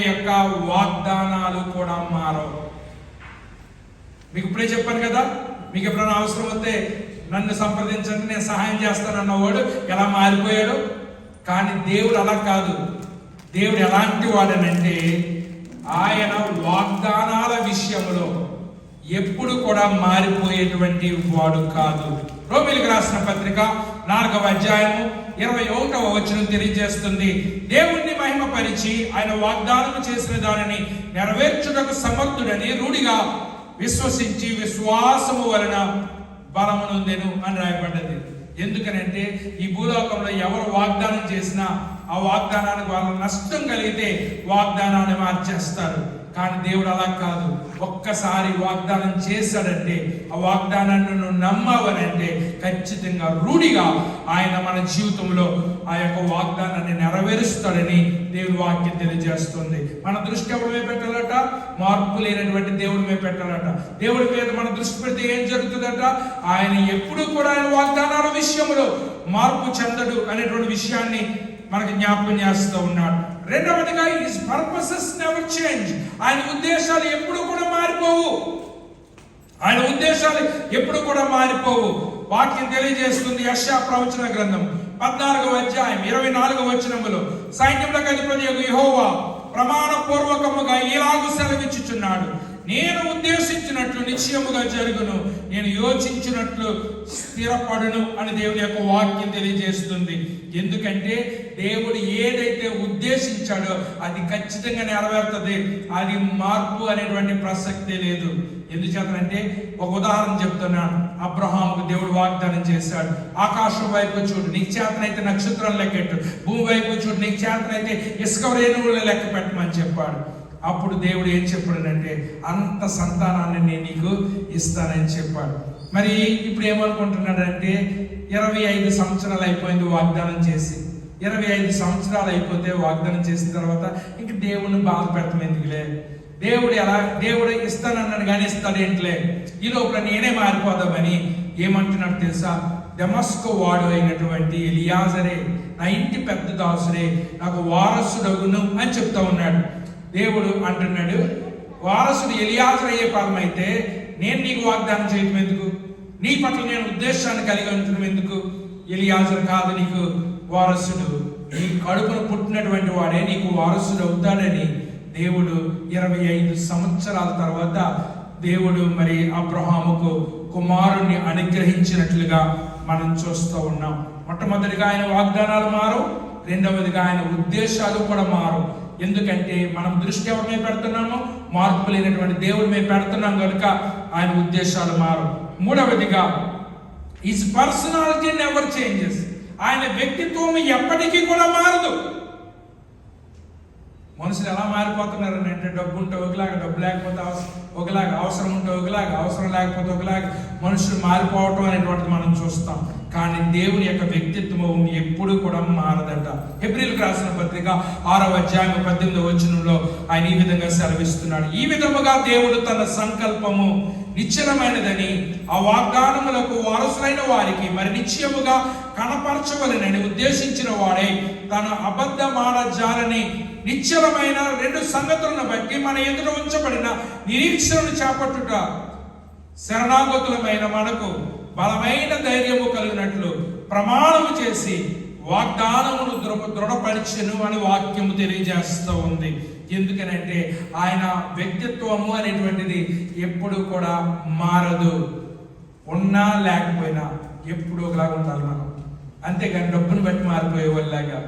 యొక్క వాగ్దానాలు కూడా మారవు. మీకు ఇప్పుడే చెప్పాను కదా, మీకు ఎప్పుడైనా అవసరం వస్తే నన్ను సంప్రదించండి, నేను సహాయం చేస్తానన్నవాడు ఎలా మారిపోయాడు. కానీ దేవుడు అలా కాదు. దేవుడు ఎలాంటి వాడనంటే ఆయన వాగ్దానాల విషయంలో ఎప్పుడు కూడా మారిపోయేటువంటి వాడు కాదు. రోమీయులకు రాసిన పత్రిక 4వ అధ్యాయము 21వ వచనం తెలియజేస్తుంది, దేవుణ్ణి మహిమపరిచి ఆయన వాగ్దానం చేసిన దానిని నెరవేర్చుటకు సమర్థుడని రూఢిగా విశ్వసించి విశ్వాసము వలన బలము నొందెను అని రాయబడ్డది. ఎందుకనంటే ఈ భూలోకంలో ఎవరు వాగ్దానం చేసినా ఆ వాగ్దానానికి వాళ్ళ నష్టం కలిగితే వాగ్దానాన్ని మార్చేస్తారు. కానీ దేవుడు అలా కాదు. ఒక్కసారి వాగ్దానం చేశాడంటే ఆ వాగ్దానాన్ని నువ్వు నమ్మావనంటే ఖచ్చితంగా రూఢిగా ఆయన మన జీవితంలో ఆ యొక్క వాగ్దానాన్ని నెరవేరుస్తాడని దేవుని వాక్యం తెలియజేస్తుంది. మన దృష్టి ఎవరి మీద పెట్టాలట? మార్పు లేనటువంటి దేవుడి మీద పెట్టాలట. దేవుడి మీద మన దృష్టి పెడితే ఏం జరుగుతుందట? ఆయన ఎప్పుడు కూడా ఆయన వాగ్దానాల విషయంలో మార్పు చెందడు అనేటువంటి విషయాన్ని మనకు జ్ఞాపకం చేస్తూ ఉన్నాడు. రెండవదిగా హిస్ పర్పసెస్ నెవర్ చేంజ్. ఆయన ఉద్దేశాలు ఎప్పుడు కూడా మారిపోవు. వాక్యం తెలియజేస్తుంది యెషయా ప్రవచన గ్రంథం 14వ అధ్యాయం 24వ వచనములో, సైన్యములకు అధిపతి యెహోవా ప్రమాణపూర్వకముగా ఇలాగు సెలవిచ్చుచున్నాడు, నేను ఉద్దేశించినట్లు నిశ్చయముగా జరుగును, నేను యోచించినట్లు స్థిరపడును అని దేవుని యొక్క వాక్యం తెలియజేస్తుంది. ఎందుకంటే దేవుడు ఏదైతే ఉద్దేశించాడో అది ఖచ్చితంగా నెరవేరుతుంది. అది మార్పు అనేటువంటి ప్రసక్తే లేదు. ఎందుచేతనంటే ఒక ఉదాహరణ చెప్తున్నాను. అబ్రహాముకు దేవుడు వాగ్దానం చేశాడు, ఆకాశం వైపు చూడు, నీకు చేతనైతే నక్షత్రాలు లెక్కెట్టు, భూమి వైపు చూడు, నీకు చేతనైతే ఇసుక రేణువులను లెక్క పెట్టమని చెప్పాడు. అప్పుడు దేవుడు ఏం చెప్పాడంటే, అంత సంతానాన్ని నేను నీకు ఇస్తానని చెప్పాడు. మరి ఇప్పుడు ఏమనుకుంటున్నాడంటే, 25 సంవత్సరాలు అయిపోయింది వాగ్దానం చేసి. 25 సంవత్సరాలు అయిపోతే వాగ్దానం చేసిన తర్వాత ఇంక దేవుడిని బాధ పెడతాం ఎందుకులే, దేవుడు ఇస్తానన్నాడు కానీ ఇస్తాడేంటిలే, ఈ లోపల నేనే మారిపోదామని ఏమంటున్నాడు తెలుసా? దమస్కు వాడు అయినటువంటి ఎలియాజరే నా ఇంటి పెద్ద దాసుడే నాకు వారసుడగును అని చెప్తా ఉన్నాడు. దేవుడు అంటున్నాడు, వారసుడు ఎలియాజరు అయ్యే కాలం అయితే నేను నీకు వాగ్దానం చేయటం ఎందుకు, నీ పట్ల నేను ఉద్దేశాన్ని కలిగి ఉంచడం ఎందుకు? ఎలియాజరు కాదు నీకు వారసుడు, నీ కడుపును పుట్టినటువంటి వాడే నీకు వారసుడు అవుతాడని దేవుడు 25 సంవత్సరాల తర్వాత దేవుడు మరి అబ్రహాముకు కుమారుణ్ణి అనుగ్రహించినట్లుగా మనం చూస్తూ ఉన్నాం. మొట్టమొదటిగా ఆయన వాగ్దానాలు మారు, రెండవదిగా ఆయన ఉద్దేశాలు కూడా మారు. ఎందుకంటే మనం దృష్టి ఎవరి మీద పెడుతున్నామో, మార్పు లేనటువంటి దేవుడి మీద పెడుతున్నాం కనుక ఆయన ఉద్దేశాలు మారు. మూడవదిగా హిస్ పర్సనాలిటీ నెవర్ చేంజెస్, ఆయన వ్యక్తిత్వం ఎప్పటికీ కూడా మారదు. మనుషులు ఎలా మారిపోతున్నారు అంటే, డబ్బు ఉంటే ఒకలాగా, డబ్బు లేకపోతే ఒకలాగా, అవసరం ఉంటే ఒకలాగా, అవసరం లేకపోతే ఒకలాగా మనుషులు మారిపోవటం అనేటువంటిది మనం చూస్తాం. కానీ దేవుని యొక్క వ్యక్తిత్వం ఎప్పుడు కూడా మారదట. హెబ్రీయులకు రాసిన పత్రిక 6వ అధ్యాయం 18వ వచనంలో ఆయన ఈ విధంగా సెలవిస్తున్నాడు, ఈ విధముగా దేవుడు తన సంకల్పము నిశ్చలమైనదని ఆ వాగ్దానములకు వారసులైన వారికి మరి నిశ్చయముగా కనపరచవలనని ఉద్దేశించిన వాడే తన అబద్ధమాడజాలని నిశ్చలమైన 2 సంగతులను బట్టి మన ఎదుట ఉంచబడిన నిరీక్షణను చేపట్టుట శరణాగతులమైన మనకు బలమైన ధైర్యము కలిగినట్లు ప్రమాణము చేసి వాగ్దానమును దృఢపరిచెను అని వాక్యము తెలియజేస్తూ ఉంది. ఎందుకనంటే ఆయన వ్యక్తిత్వము అనేటువంటిది ఎప్పుడు కూడా మారదు. ఉన్నా లేకపోయినా ఎప్పుడు ఒకలాగా ఉండాలి మనం. అంతేగాని డబ్బును బట్టి మారిపోయే వాళ్ళలాగా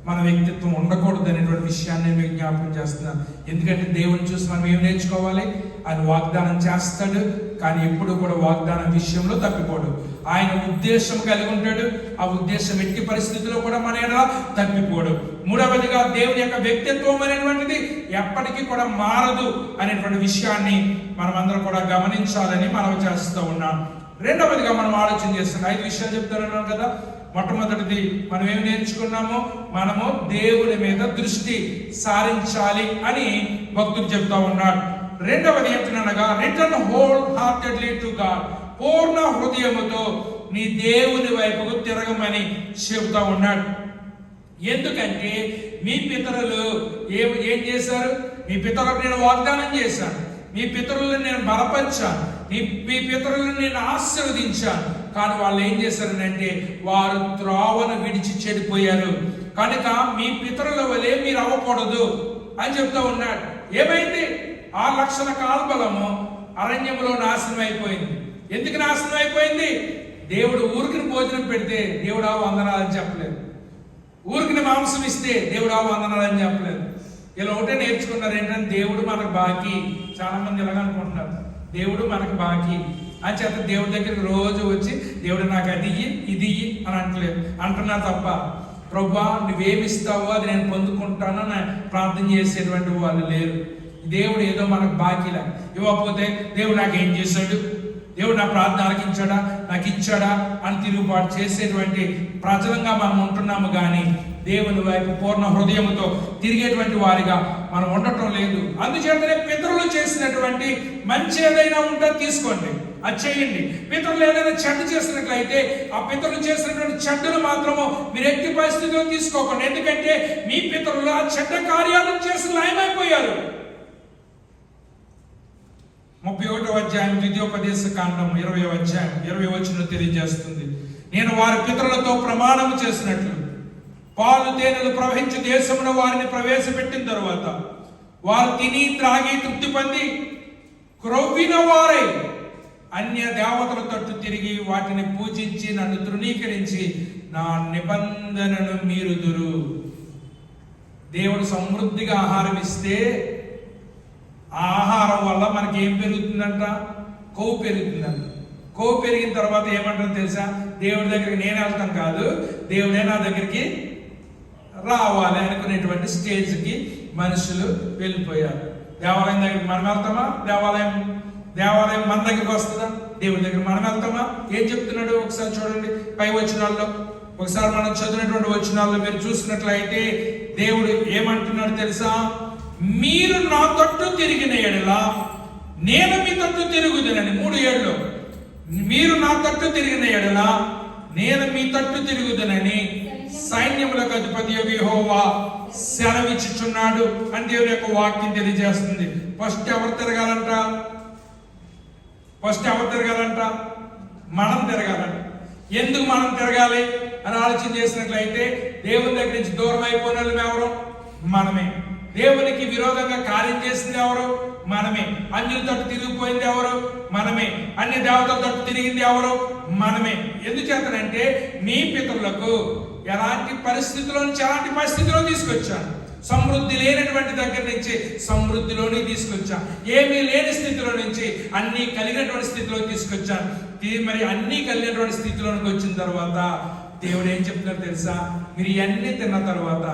మన వ్యక్తిత్వం ఉండకూడదు అనేటువంటి విషయాన్ని నేను జ్ఞాపకం చేస్తున్నాను. ఎందుకంటే దేవుని చూసి మనం ఏం నేర్చుకోవాలి? ఆయన వాగ్దానం చేస్తాడు, కానీ ఎప్పుడు కూడా వాగ్దానం విషయంలో తప్పిపోడు. ఆయన ఉద్దేశం కలిగి ఉంటాడు, ఆ ఉద్దేశం ఎట్టి పరిస్థితుల్లో కూడా మన ఎడల తప్పిపోడు. మూడవదిగా దేవుని యొక్క వ్యక్తిత్వం అనేటువంటిది ఎప్పటికీ కూడా మారదు అనేటువంటి విషయాన్ని మనం అందరం కూడా గమనించాలని మనం చేస్తూ ఉన్నాం. రెండవదిగా మనం ఆలోచన చేస్తున్నాం. 5 విషయాలు చెప్తున్నాను కదా. మొట్టమొదటిది మనం ఏం నేర్చుకున్నామో, మనము దేవుని మీద దృష్టి సారించాలి అని భక్తుడు చెప్తా ఉన్నాడు. రెండవది ఏంటనగా, return wholeheartedly to God, పూర్ణ హృదయముతో నీ దేవుని వైపుకు తిరగమని చెబుతా ఉన్నాడు. ఎందుకంటే మీ పితరులు ఏం చేశారు? మీ పితరులకు నేను వాగ్దానం చేశాను, మీ పితరులను నేను బలపరిచాను, మీ పితరులను నేను ఆశీర్వదించాను. కానీ వాళ్ళు ఏం చేశారనంటే వారు త్రోవను విడిచి చెడిపోయారు. కనుక మీ పితరుల వలె మీరు అవ్వకూడదు అని చెప్తా ఉన్నాడు. ఏమైంది? 6 లక్షల కాల్బలము అరణ్యంలో నాశనం అయిపోయింది. ఎందుకు నాశనం అయిపోయింది? దేవుడు ఊరికి భోజనం పెడితే దేవుడా వందనాలని చెప్పలేదు, ఊరికి మాంసం ఇస్తే దేవుడా వందనాలని చెప్పలేదు. ఇలా ఒకటే నేర్చుకున్నారు ఏంటంటే, దేవుడు మనకు బాకీ. చాలా మంది ఇలాగ అనుకుంటున్నారు, దేవుడు మనకు బాకీ అని చేత దేవుడి దగ్గరికి రోజు వచ్చి దేవుడు నాకు అది ఇయ్యి ఇది ఇయ్యి అని అంటున్నా తప్ప, ప్రభువా నువ్వేమిస్తావో అది నేను పొందుకుంటాను అని ప్రార్థన చేసేటువంటి వాళ్ళు లేరు. దేవుడు ఏదో మనకు బాకీలా ఇవ్వకపోతే దేవుడు నాకు ఏం చేశాడు, దేవుడు నా ప్రార్థన ఆలకించాడా, నాకు ఇచ్చాడా అని తిరుగుబాటు చేసేటువంటి ప్రజలంగా మనం ఉంటున్నాము. కానీ దేవుని వైపు పూర్ణ హృదయంతో తిరిగేటువంటి వారిగా మనం ఉండటం లేదు. అందుచేతనే పితరులు చేసినటువంటి మంచి ఏదైనా ఉంటే తీసుకోండి, అది చేయండి. పితరులు ఏదైనా చెడ్డ చేసినట్లయితే ఆ పితరులు చేసినటువంటి చెడ్డను మాత్రము మీరు ఎట్టి పరిస్థితిలో తీసుకోకండి. ఎందుకంటే మీ పితరులు ఆ చెడ్డ కార్యాలను చేసి లయమైపోయారు. 31వ అధ్యాయం ద్వితీయోపదేశ కాండం 20వ అధ్యాయం 20వ వచనం తెలియజేస్తుంది, నేను వారి పితరులతో ప్రమాణం చేసినట్లు పాలు తేనెలు ప్రవహించే దేశమున వారిని ప్రవేశపెట్టిన తరువాత వారు తిని త్రాగి తృప్తి పొంది క్రొవ్విన వారై అన్య దేవతల తట్టు తిరిగి వాటిని పూజించి నన్ను తృణీకరించి నా నిబంధనను మీరుదురు. దేవుడు సమృద్ధిగా ఆహారం ఇస్తే ఆ ఆహారం వల్ల మనకి ఏం పెరుగుతుందంట? కొవ్వు పెరుగుతుందంట. కొవ్వు పెరిగిన తర్వాత ఏమంటారు తెలుసా? దేవుడి దగ్గరికి నేను వెళ్తాం కాదు, దేవుడే నా దగ్గరికి రావాలి అనుకునేటువంటి స్టేజ్కి మనుషులు వెళ్ళిపోయారు. దేవాలయం దగ్గరికి మనం వెళ్తామా? దేవాలయం మన దగ్గరికి వస్తుందా? దేవుడి దగ్గర మనం వెళ్తామా? ఏం చెప్తున్నాడు ఒకసారి చూడండి పై వచనాల్లో. ఒకసారి మనం చదివినటువంటి వచనాల్లో మీరు చూసినట్లయితే దేవుడు ఏమంటున్నాడు తెలుసా? మీరు నా తట్టు తిరిగిన ఎడల నేను మీ తట్టు తిరుగుదనని. 3:7 మీరు నా తట్టు తిరిగిన ఎడల నేను మీ తట్టు తిరుగుదనని సైన్యములకు అధిపతి యెహోవా సెలవిచ్చుచున్నాడు అని దేవుని యొక్క వాక్యం తెలియజేస్తుంది. ఫస్ట్ ఎవరు తిరగాలంట? మనం తిరగాలంట. ఎందుకు మనం తిరగాలి అని ఆలోచన చేసినట్లయితే దేవుని దగ్గర నుంచి దూరం అయిపోయిన వాళ్ళు ఎవరు? మనమే. దేవునికి విరోధంగా కార్యం చేసింది ఎవరు? మనమే. అన్యుల తట్టు తిరిగిపోయింది ఎవరు? మనమే. అన్ని దేవతల తట్టు తిరిగింది ఎవరు? మనమే. ఎందుచేతనంటే మీ పితరులకు ఎలాంటి పరిస్థితుల్లో నుంచి ఎలాంటి పరిస్థితిలో తీసుకొచ్చాను. సమృద్ధి లేనటువంటి దగ్గర నుంచి సమృద్ధిలోనే తీసుకొచ్చాను. ఏమీ లేని స్థితిలో నుంచి అన్ని కలిగినటువంటి స్థితిలో తీసుకొచ్చాను. మరి అన్ని కలిగినటువంటి స్థితిలోనికి వచ్చిన తర్వాత దేవుడు ఏం చెప్తున్నారు తెలుసా? మీరు ఇవన్నీ తిన్న తర్వాత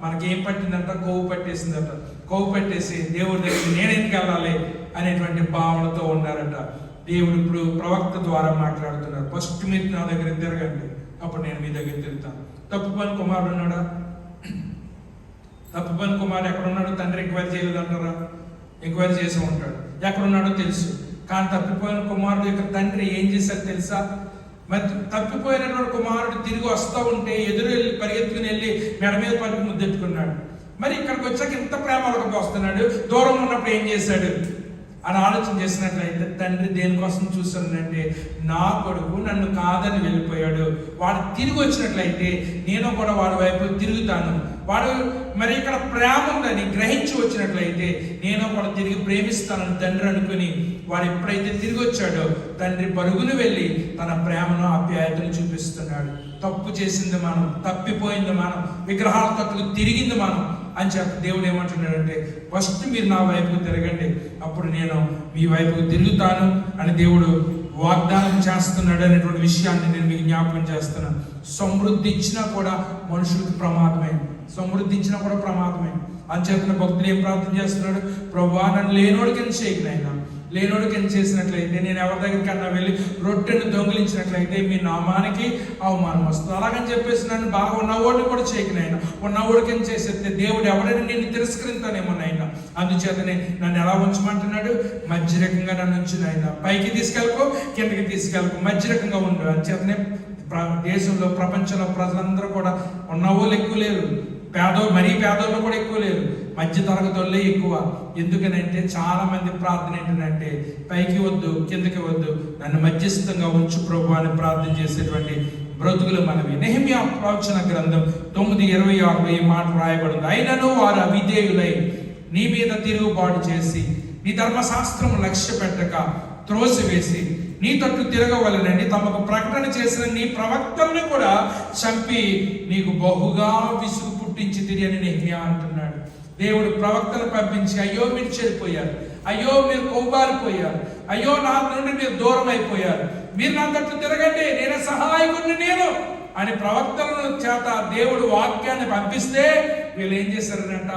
మనకి ఏం పట్టిందంట? కొవ్వు పట్టేసిందట. కొవ్వు పట్టేసి దేవుడి దగ్గర నేనెందుకు వెళ్ళాలి అనేటువంటి భావనతో ఉన్నారట. దేవుడు ఇప్పుడు ప్రవక్త ద్వారా మాట్లాడుతున్నారు. ఫస్ట్ మీరు నా దగ్గర తిరగండి, అప్పుడు నేను మీ దగ్గర తిరుగుతాను. తప్పు పని కుమారుడు ఉన్నాడా? తప్పు పని కుమారుడు ఎక్కడున్నాడు? తండ్రి ఎంక్వైరీ చేయలేదు అంటారా? ఎంక్వైరీ చేసి ఉంటాడు. ఎక్కడున్నాడో తెలుసు. కానీ తప్పిపోయిన కుమారుడు యొక్క తండ్రి ఏం చేశారు తెలుసా? మరి తప్పిపోయినటువంటి కుమారుడు తిరిగి వస్తూ ఉంటే ఎదురు వెళ్ళి పరిగెత్తుకుని వెళ్ళి మెడ మీద పట్టుకు ముద్దెట్టుకున్నాడు. మరి ఇక్కడికి వచ్చాక ఇంత ప్రేమలకు వస్తున్నాడు, దూరం ఉన్నప్పుడు ఏం చేశాడు అని ఆలోచన చేసినట్లయితే తండ్రి దేనికోసం చూస్తున్నాడంటే నా కొడుకు నన్ను కాదని వెళ్ళిపోయాడు, వాడు తిరిగి వచ్చినట్లయితే నేను కూడా వాడి వైపు తిరుగుతాను, వాడు మరి ఇక్కడ ప్రేమ ఉందని గ్రహించి వచ్చినట్లయితే నేను కూడా తిరిగి ప్రేమిస్తానని తండ్రి అనుకుని వాడు ఎప్పుడైతే తిరిగి వచ్చాడో తండ్రి పరుగును వెళ్ళి తన ప్రేమను ఆప్యాయతను చూపిస్తున్నాడు. తప్పు చేసింది మనం, తప్పిపోయింది మనం, విగ్రహాల తట్టుకు తిరిగింది మనం అని చెప్పి దేవుడు ఏమంటున్నాడంటే ఫస్ట్ మీరు నా వైపుకు తిరగండి, అప్పుడు నేను మీ వైపుకు తిరుగుతాను అని దేవుడు వాగ్దానం చేస్తున్నాడు అనేటువంటి విషయాన్ని నేను మీకు జ్ఞాపకం చేస్తున్నాను. సమృద్ధి ఇచ్చినా కూడా మనుషులకు ప్రమాదమే, సమృద్ధి ఇచ్చినా కూడా ప్రమాదమే. అంచేతన భక్తులు ఏం ప్రార్థన చేస్తున్నాడు? ప్రభువా నన్ను లేనోడికి చేయనైనా, లేనోడికి చేసినట్లయితే నేను ఎవరి దగ్గరికన్నా వెళ్ళి రొట్టెను దొంగిలించినట్లయితే మీ నామానికి అవమానం వస్తుంది. అలాగని చెప్పేసి నన్ను బాగా ఉన్నవాడిని కూడా చేయకనైనా, ఉన్నవాడికి చేసేస్తే దేవుడు ఎవరైనా నిన్ను తిరస్కరింతానేమోనైనా. అందుచేతనే నన్ను ఎలా ఉంచమంటున్నాడు? మధ్యరకంగా నన్ను ఉంచునైనా, పైకి తీసుకెళ్ళకు కిందకి తీసుకెళ్ళకు, మధ్యరకంగా ఉండు. అంచేతనే దేశంలో ప్రపంచంలో ప్రజలందరూ కూడా ఉన్నవాళ్ళు ఎక్కువ లేరు, మరీ పేదోళ్ళు కూడా ఎక్కువ లేరు, మధ్య తరగతి వాళ్ళే ఎక్కువ. ఎందుకనంటే చాలా మంది ప్రార్థన ఏంటంటే పైకి వద్దు కిందకి వద్దు, నన్ను మధ్యస్థంగా ఉంచు ప్రభు అని ప్రార్థన చేసేటువంటి బ్రతుకులు మనవి. నెహెమ్యా ప్రవచన గ్రంథం 9:26 ఈ మాట రాయబడింది. అయినను వారు అవిధేయులై నీ మీద తిరుగుబాటు చేసి నీ ధర్మశాస్త్రము లక్ష్య పెట్టక త్రోసివేసి నీ తట్టు తిరగవలనని తమకు ప్రకటన చేసిన నీ ప్రవక్తలను కూడా చంపి నీకు బహుగా విసుగు పుట్టించి తిరిగి నెహెమ్యా అంటున్నాడు. దేవుడు ప్రవక్తలు పంపించి అయ్యో మీరు చెడిపోయారు, అయ్యో మీరు కొవ్వాలిపోయారు, అయ్యో నా నుండి మీరు దూరం అయిపోయారు, మీరు నా తట్టు తిరగండి, నేను సహాయకుడిని నేను అని ప్రవక్తలను చేత దేవుడు వాక్యాన్ని పంపిస్తే వీళ్ళు ఏం చేశారనంట?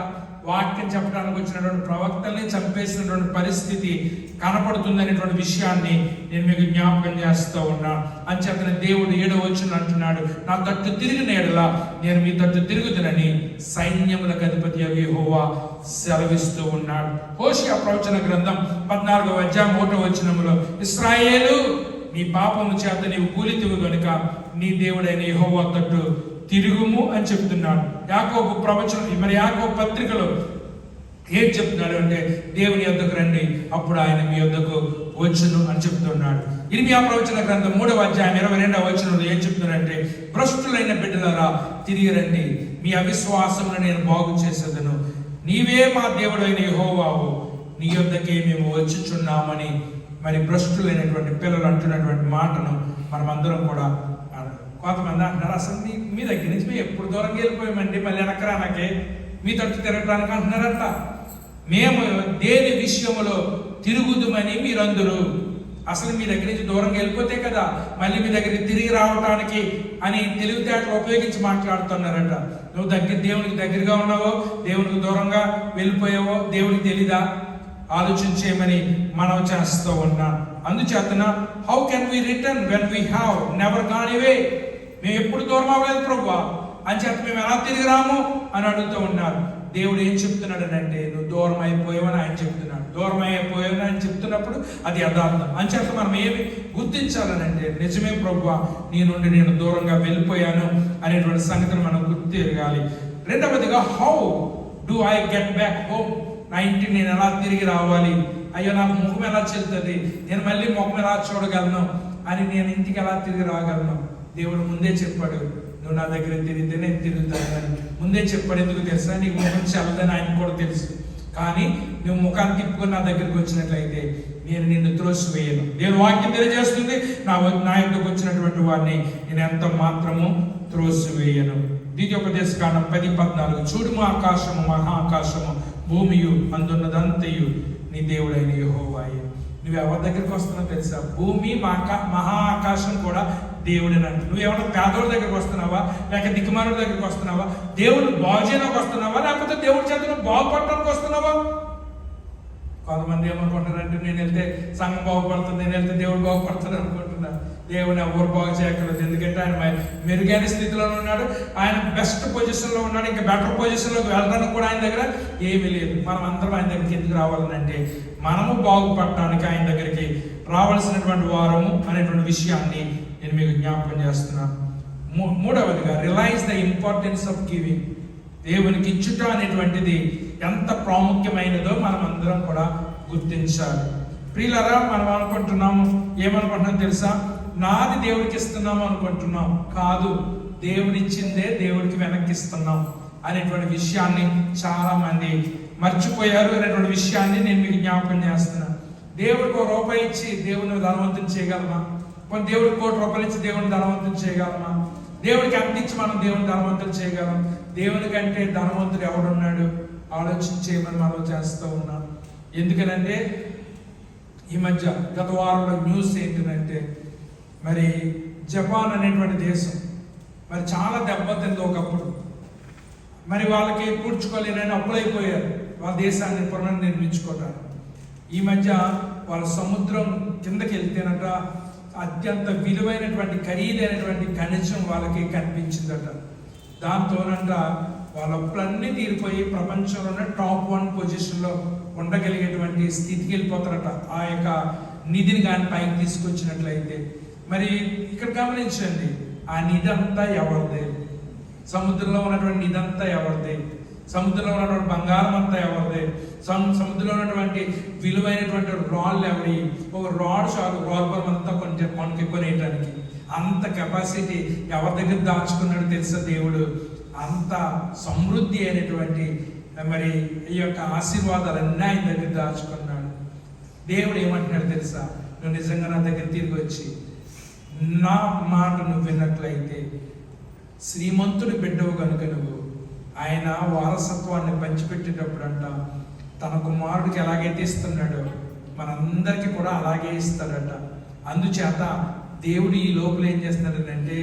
వాక్యం చెప్పడానికి వచ్చినటువంటి ప్రవక్తల్ని చంపేసినటువంటి పరిస్థితి కనపడుతుందనేటువంటి విషయాన్ని నేను మీకు జ్ఞాపకం చేస్తూ ఉన్నాను. అంచేతనే దేవుడు 7వ వచనం అంటున్నాడు, నా తట్టు తిరిగిన ఎడల నేను మీ తట్టు తిరుగుదునని సైన్యములకు అధిపతి యెహోవా సెలవిస్తూ ఉన్నాడు. హోషేయ ప్రవచన గ్రంథం 14వ అధ్యాయం 1వ వచనములో ఇశ్రాయేలు నీ పాపము చేత నీవు కూలితివి గనుక నీ దేవుడైన యెహోవా తట్టు తిరుగుము అని చెప్తున్నాడు. యాకోబు ప్రవచనం మరి యాకోబు పత్రికలో ఏం చెప్తున్నాడు అంటే దేవుని యొద్దకు రండి అప్పుడు ఆయన మీ యొద్దకు వచ్చును అని చెప్తున్నాడు. ఇర్మియా ప్రవచన గ్రంథం 3వ అధ్యాయం 22వ వచనంలో ఏం చెప్తున్నాడంటే భ్రష్టులైన బిడ్డలారా తిరిగి రండి, మీ అవిశ్వాసమును నేను బాగు చేసేదను, నీవే మా దేవుడైన యెహోవావు, నీ యొద్దకే మేము వచ్చుచున్నామని మరి భ్రష్టులైనటువంటి పిల్లలు అంటున్నటువంటి మాటను మనమందరం కూడా కొంతమంది అంటున్నారు అసలు మీ దగ్గర నుంచి మేము ఎప్పుడు దూరంగా వెళ్ళిపోయామండి, మళ్ళీ వెనకరానకే మీ తట్టు తిరగడానికి అంటున్నారంట. మేము దేని విషయములో తిరుగుదుమని మీరందరూ. అసలు మీ దగ్గర నుంచి దూరంగా వెళ్ళిపోతే కదా మళ్ళీ మీ దగ్గరికి తిరిగి రావడానికి అని తెలివితేటలు ఉపయోగించి మాట్లాడుతున్నారట. నువ్వు దేవునికి దగ్గరగా ఉన్నావో దేవునికి దూరంగా వెళ్ళిపోయావో దేవునికి తెలీదా? ఆలోచించేయమని మనం చేస్తూ ఉన్నాం. అందుచేతన how can we return when we have never gone away? మేము ఎప్పుడు దూరం అవ్వలేదు ప్రభువా అని చెప్పి మేము ఎలా తిరిగి రాము అని అడుగుతూ ఉన్నారు. దేవుడు ఏం చెప్తున్నాడు అంటే నువ్వు దూరం అయిపోయావని ఆయన చెప్తున్నాడు. దూరం అయిపోయావని ఆయన చెప్తున్నప్పుడు అది యథార్థం అని చెప్పి మనం ఏమి గుర్తించాలనంటే నిజమే ప్రభువా నీ నుండి నేను దూరంగా వెళ్ళిపోయాను అనేటువంటి సంగతిని మనం గుర్తిరగాలి. రెండవదిగా how do I get back home? నా ఇంటికి నేను ఎలా తిరిగి రావాలి? అయ్యో నాకు ముఖం ఎలా చెల్లుతుంది, నేను మళ్ళీ ముఖం ఎలా చూడగలను అని నేను ఇంటికి ఎలా తిరిగి రాగలను? దేవుడు ముందే చెప్పాడు, నువ్వు నా దగ్గర తిరిగితే నేను తిరుగుతాను. ముందే చెప్పాడు. ఎందుకు తెలుసా? నీకు ముఖం చల్లదని ఆయనకు కూడా తెలుసు. కానీ నువ్వు ముఖాన్ని తిప్పుకొని నా దగ్గరికి వచ్చినట్లయితే నేను నిన్ను త్రోసివేయను. నేను వాక్యం తెలియజేస్తుంది, నా యొక్కకు వచ్చినటువంటి వారిని నేను ఎంత మాత్రము త్రోసివేయను. ద్వితీయోపదేశకాండం 10:14 చూడుము ఆకాశము మహాకాశము భూమియు అందున్నదంతయు నీ దేవుడైన యెహోవాయే. నువ్వు ఎవరి దగ్గరికి వస్తున్నావు తెలుసా? భూమి మహా ఆకాశం కూడా దేవుడినంట. నువ్వు ఎవరైనా పేదోడి దగ్గరికి వస్తున్నావా, లేక దిక్కుమారుడి దగ్గరికి వస్తున్నావా, దేవుడు బాగు చేయడానికి వస్తున్నావా, లేకపోతే దేవుడి చేత నువ్వు బాగుపడటానికి వస్తున్నావా? కొంతమంది ఏమనుకుంటారంటే నేను వెళ్తే సంఘం బాగుపడుతుంది, నేను వెళ్తే దేవుడు బాగుపడుతుంది అనుకుంటున్నారు. దేవుని ఎవరు బాగు చేయక్కర్లేదు. ఎందుకంటే ఆయన మెరుగైన స్థితిలో ఉన్నాడు, ఆయన బెస్ట్ పొజిషన్లో ఉన్నాడు. ఇంకా బెటర్ పొజిషన్లోకి వెళ్ళడానికి కూడా ఆయన దగ్గర ఏమీ లేదు. మనం అందరం ఆయన దగ్గరికి ఎందుకు రావాలనంటే మనము బాగుపడటానికి ఆయన దగ్గరికి రావాల్సినటువంటి వారము అనేటువంటి విషయాన్ని నేను మీకు జ్ఞాపకం చేస్తున్నాను. మూడవదిగా realise the importance of giving. దేవునికి ఇచ్చుట అనేటువంటిది ఎంత ప్రాముఖ్యమైనదో మనం అందరం కూడా గుర్తించాలి. ప్రియులారా, మనం ఏమనుకుంటున్నాం తెలుసా? నాది దేవుడికి ఇస్తున్నాము అనుకుంటున్నాం. కాదు, దేవుడిచ్చిందే దేవుడికి వెనక్కిస్తున్నాం అనేటువంటి విషయాన్ని చాలా మంది మర్చిపోయారు అనేటువంటి విషయాన్ని నేను మీకు జ్ఞాపకం చేస్తున్నాను. దేవుడికి ₹1 ఇచ్చి దేవుని ధనవంతుని చేయగలమా? కొన్ని దేవుడికి ₹1,00,000 ఇచ్చి దేవుని ధనవంతుని చేయగలమా? దేవుడికి అందించి మనం దేవుని ధనవంతులు చేయగలం. దేవుని కంటే ధనవంతుడు ఎవడున్నాడు? ఆలోచించేయమని మనం చేస్తూ ఉన్నాం. ఎందుకనంటే ఈ మధ్య గత వారంలో న్యూస్ ఏంటంటే మరి జపాన్ అనేటువంటి దేశం మరి చాలా దెబ్బతింది ఒకప్పుడు. మరి వాళ్ళకి పూడ్చుకోలేనని అప్పులైపోయారు వాళ్ళ దేశాన్ని పునర్నిర్మించుకోవటానికి. ఈ మధ్య వాళ్ళ సముద్రం కిందకి వెళ్తేనట అత్యంత విలువైనటువంటి ఖరీదైనటువంటి ఖనిజం వాళ్ళకి కనిపించిందట. దాంతోనంట వాళ్ళ అప్పులన్నీ తీరిపోయి ప్రపంచంలోనే టాప్ 1 పొజిషన్లో ఉండగలిగేటువంటి స్థితికి వెళ్ళిపోతారట. ఆ యొక్క నిధిని కానీ పైకి తీసుకొచ్చినట్లయితే మరి ఇక్కడ గమనించండి, ఆ నిధి అంతా ఎవరిదే? సముద్రంలో ఉన్నటువంటి నిధి అంతా ఎవరిదే? సముద్రంలో ఉన్నటువంటి బంగారం అంతా ఎవరిదే? సముద్రంలో ఉన్నటువంటి విలువైనటువంటి రాళ్ళు ఎవరి? ఒక రాడ్ చాలు రాల్బరం అంతా కొంచెం మనకి కొనేయటానికి. అంత కెపాసిటీ ఎవరి దగ్గర దాచుకున్నాడు తెలుసా? దేవుడు అంత సమృద్ధి అయినటువంటి మరి ఈ యొక్క ఆశీర్వాదాలన్నీ ఆయన దగ్గర దాచుకున్నాడు. దేవుడు ఏమంటున్నాడు తెలుసా? నువ్వు నిజంగా నా దగ్గర తిరిగి వచ్చి నా మాట నువ్వు విన్నట్లయితే శ్రీమంతుడి బిడ్డవు కనుక నువ్వు ఆయన వారసత్వాన్ని పంచిపెట్టేటప్పుడు అంట తన కుమారుడికి ఎలాగైతే ఇస్తున్నాడో మనందరికీ కూడా అలాగే ఇస్తాడట. అందుచేత దేవుడు ఈ లోపల ఏం చేస్తున్నాడంటే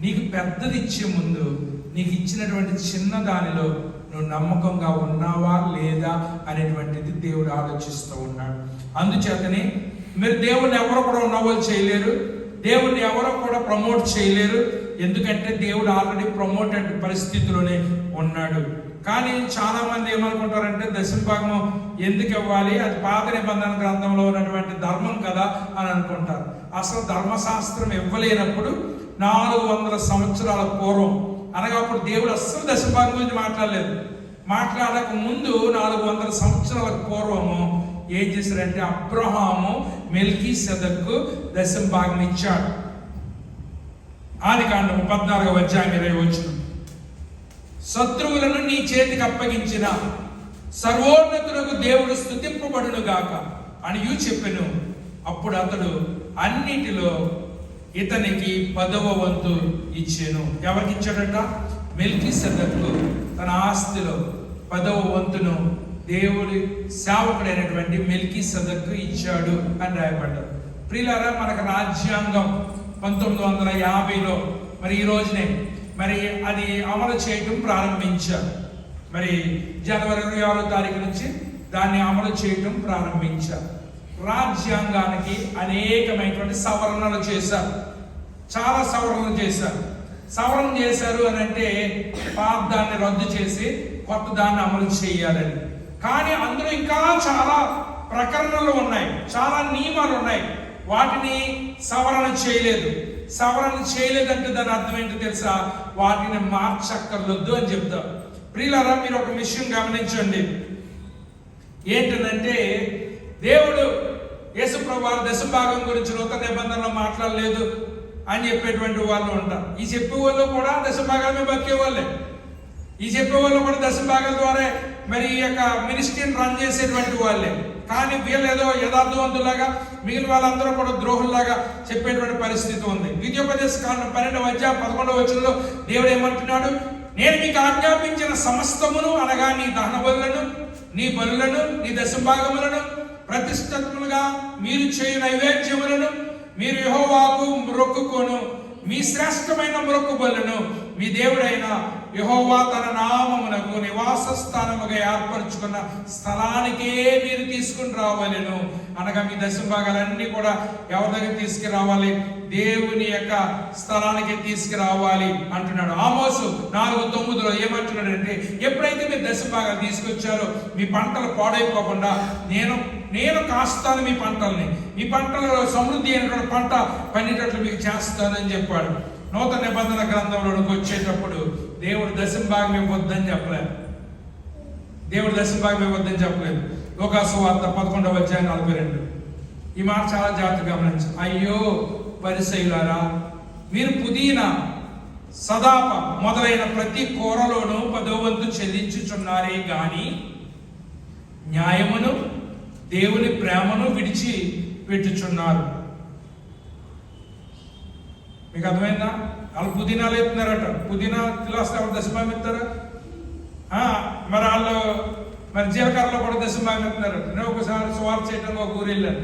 నీకు పెద్దది ఇచ్చే ముందు నీకు ఇచ్చినటువంటి చిన్న దానిలో నువ్వు నమ్మకంగా ఉన్నావా లేదా అనేటువంటిది దేవుడు ఆలోచిస్తూ ఉన్నాడు. అందుచేతనే మీరు దేవుడిని ఎవరు కూడా ఉన్నవాళ్ళు చేయలేరు, దేవుడిని ఎవరో కూడా ప్రమోట్ చేయలేరు. ఎందుకంటే దేవుడు ఆల్రెడీ ప్రమోటెడ్ పరిస్థితిలోనే ఉన్నాడు. కానీ చాలా మంది ఏమనుకుంటారంటే దశమభాగము ఎందుకు ఇవ్వాలి, అది పాత నిబంధన గ్రంథంలో ఉన్నటువంటి ధర్మం కదా అని అనుకుంటారు. అసలు ధర్మశాస్త్రం ఇవ్వలేనప్పుడు 400 సంవత్సరాల పూర్వం అనగా అప్పుడు దేవుడు అస్సలు దశమభాగం గురించి మాట్లాడలేదు. మాట్లాడక ముందు 400 సంవత్సరాల పూర్వము ఏం చేశారంటే అబ్రహాము మెల్కీసెదెకుకు దశమభాగం ఇచ్చాడు. ఆదికాండము 14:20 శత్రువులను నీ చేతికి అప్పగించిన సర్వోన్నతులకు దేవుడు స్తుతింపబడును గాక అని చెప్పెను. అప్పుడు అతడు అన్నిటిలో ఇతనికి 10వ వంతు ఇచ్చాను. ఎవరికి ఇచ్చాడట? మెల్కీసెదెకుకు తన ఆస్తిలో 10వ వంతును దేవుడి సేవకుడైనటువంటి మెల్కీసెదెకు ఇచ్చాడు అని రాయబడ్డారు. ప్రియులారా, మనకు రాజ్యాంగం 1950లో మరి ఈ రోజునే మరి అది అమలు చేయటం ప్రారంభించారు. మరి జనవరి 26వ తారీఖు నుంచి దాన్ని అమలు చేయటం ప్రారంభించారు. రాజ్యాంగానికి అనేకమైనటువంటి సవరణలు చేశారు. చాలా సవరణలు చేశారు. సవరణ చేశారు అని అంటే పాత దాన్ని రద్దు చేసి కొత్త దాన్ని అమలు చేయాలని. కానీ అందులో ఇంకా చాలా ప్రకరణలు ఉన్నాయి, చాలా నియమాలు ఉన్నాయి. వాటిని సవరణ చేయలేదు. సవరణ చేయలేదంటే దాని అర్థం ఏంటో తెలుసా? వాటిని మార్చక్కర్లొద్దు అని చెప్తారు. ప్రియులారా, మీరు ఒక విషయం గమనించండి. ఏంటంటే దేవుడు యేసుప్రభు వారి దశభాగం గురించి నూతన నిబంధనలో మాట్లాడలేదు అని చెప్పేటువంటి వాళ్ళు ఉంటారు. ఈ చెప్పేవాళ్ళు కూడా దశభాగాలమే బతికే వాళ్ళే. ఈ చెప్పేవాళ్ళు కూడా దశభాగాల ద్వారా మరి ఈ యొక్క మినిస్ట్రీని రన్ చేసేటువంటి వాళ్ళే. కానీ వీళ్ళు ఏదో యథార్థవంతులాగా మిగిలిన వాళ్ళందరూ కూడా ద్రోహుల్లాగా చెప్పేటువంటి పరిస్థితి ఉంది. ద్వితీయోపదేశ కాండం 12వ అధ్యాయం 11వ వచనంలో దేవుడు ఏమంటున్నాడు? నేను మీకు ఆజ్ఞాపించిన సమస్తమును అనగా నీ దహన బలులను, నీ బలులను, నీ దశభాగములను, ప్రతిష్ఠితములుగా మీరు చేయు నైవేద్యములను మీరు యెహోవాకు మొక్కుకొను. మీ శ్రేష్టమైన మొక్కుబలులను మీ దేవుడైన యెహోవా తన నామమునకు నివాస స్థానముగా ఏర్పరచుకున్న స్థలానికే మీరు తీసుకుని రావాలను. అనగా మీ దశభాగాలన్నీ కూడా ఎవరి దగ్గర తీసుకురావాలి? దేవుని యొక్క స్థలానికి తీసుకురావాలి అంటున్నాడు. ఆమోసు 4:9లో ఏమంటున్నాడంటే, ఎప్పుడైతే మీరు దశభాగాలు తీసుకొచ్చారో మీ పంటలు పాడైపోకుండా నేను కాస్తాను మీ పంటల్ని, మీ పంటలలో సమృద్ధి అయినటువంటి పంట పండేటట్లు మీకు చేస్తానని చెప్పాడు. నూతన నిబంధన గ్రంథంలోకి వచ్చేటప్పుడు దేవుడు దశభాగం ఇవ్వద్దని చెప్పలేదు. దేవుడు దశభాగం ఇవ్వద్దని చెప్పలేదు. లూకాసు వార్త 11వ అధ్యాయం 42. ఈ మాట చాలా జాగ్రత్తగా గమనించు. అయ్యో పరిసయ్యులారా, మీరు పుదీనా, సదాప మొదలైన ప్రతి కూరలోనూ 10వ వంతు చెల్లించుచున్నారే గాని న్యాయమును దేవుని ప్రేమను విడిచి పెట్టుచున్నారు. మీకు అర్థమైందా? వాళ్ళు పుదీనాలు ఎత్తున్నారట. పుదీనా కిలోస్ ఎవరు దశభాగం ఎత్తారా? మరి వాళ్ళు మరి జీలకర్రలో కూడా దశభాగం ఎత్తున్నారట. నేను ఒకసారి సువార్త చేయడానికి ఒక ఊరు వెళ్ళాను.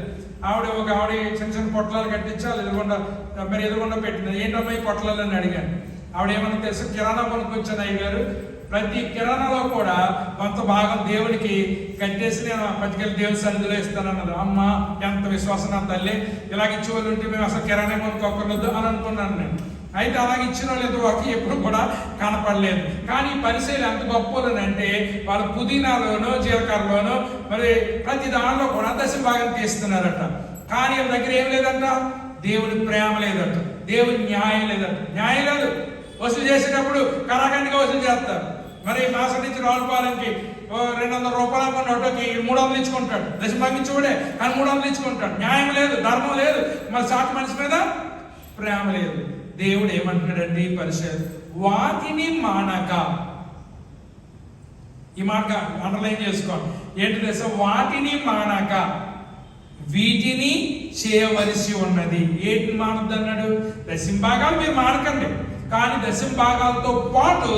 ఆవిడ చిన్న చిన్న పొట్లాలు కట్టించాలి ఎదురుగుండా పెట్టింది. ఏంటమ్మా ఈ పొట్లాలు అని అడిగాను. ఆవిడ ఏమన్నా తెలుసు? కిరాణా కొనుక్కొచ్చాను అయ్యగారు. ప్రతి కిరాణాలో కూడా కొంత భాగం దేవుడికి కట్టేసి నేను పట్టుకెళ్ళి దేవుని సన్నిధిలో ఇస్తానన్నది. అమ్మ, ఎంత విశ్వాసం నా తల్లి! ఇలాగ ఇచ్చేవాళ్ళు ఉంటే మేము అసలు కిరాణా కొనుక్కోకర్లేదు అని అనుకున్నాను నేను. అయితే అలాగ ఇచ్చిన వాళ్ళు ఇంతవరకు ఎప్పుడు కూడా కనపడలేదు. కానీ పరిశీలన ఎంత గొప్పలోనంటే వాళ్ళు పుదీనాలోనో జీలకర్రలోనో మరి ప్రతి దానిలో కూడా దశభాగం తీస్తున్నారట. కానీ వాళ్ళ దగ్గర ఏం లేదంట? దేవుడి ప్రేమ లేదట, దేవుడి న్యాయం లేదట. న్యాయం లేదు. వసూలు చేసేటప్పుడు కరాఖండిగా వసూలు చేస్తారు. మరి మాసం నుంచి రావులపాలెంకి 200 రూపాయలు అనుకున్న ఆటోకి 300 ఇచ్చుకుంటాడు. దశభాగం ఇచ్చేవాడే, కానీ 300 ఇచ్చుకుంటాడు. న్యాయం లేదు, ధర్మం లేదు, మరి సాటి మనిషి మీద ప్రేమ లేదు. దేవుడు ఏమంటున్నాడండి? పరిశుద్ధ వాటిని మానక, ఈ మాట అండర్లైన్ చేసుకోండి. ఏంటి తెలుసా? వాటిని మానక వీటిని చేయవలసి ఉన్నది. ఏంటి మానద్దు అన్నాడు? దశభాగాలు మీరు మానకండి, కానీ దశభాగాలతో పాటు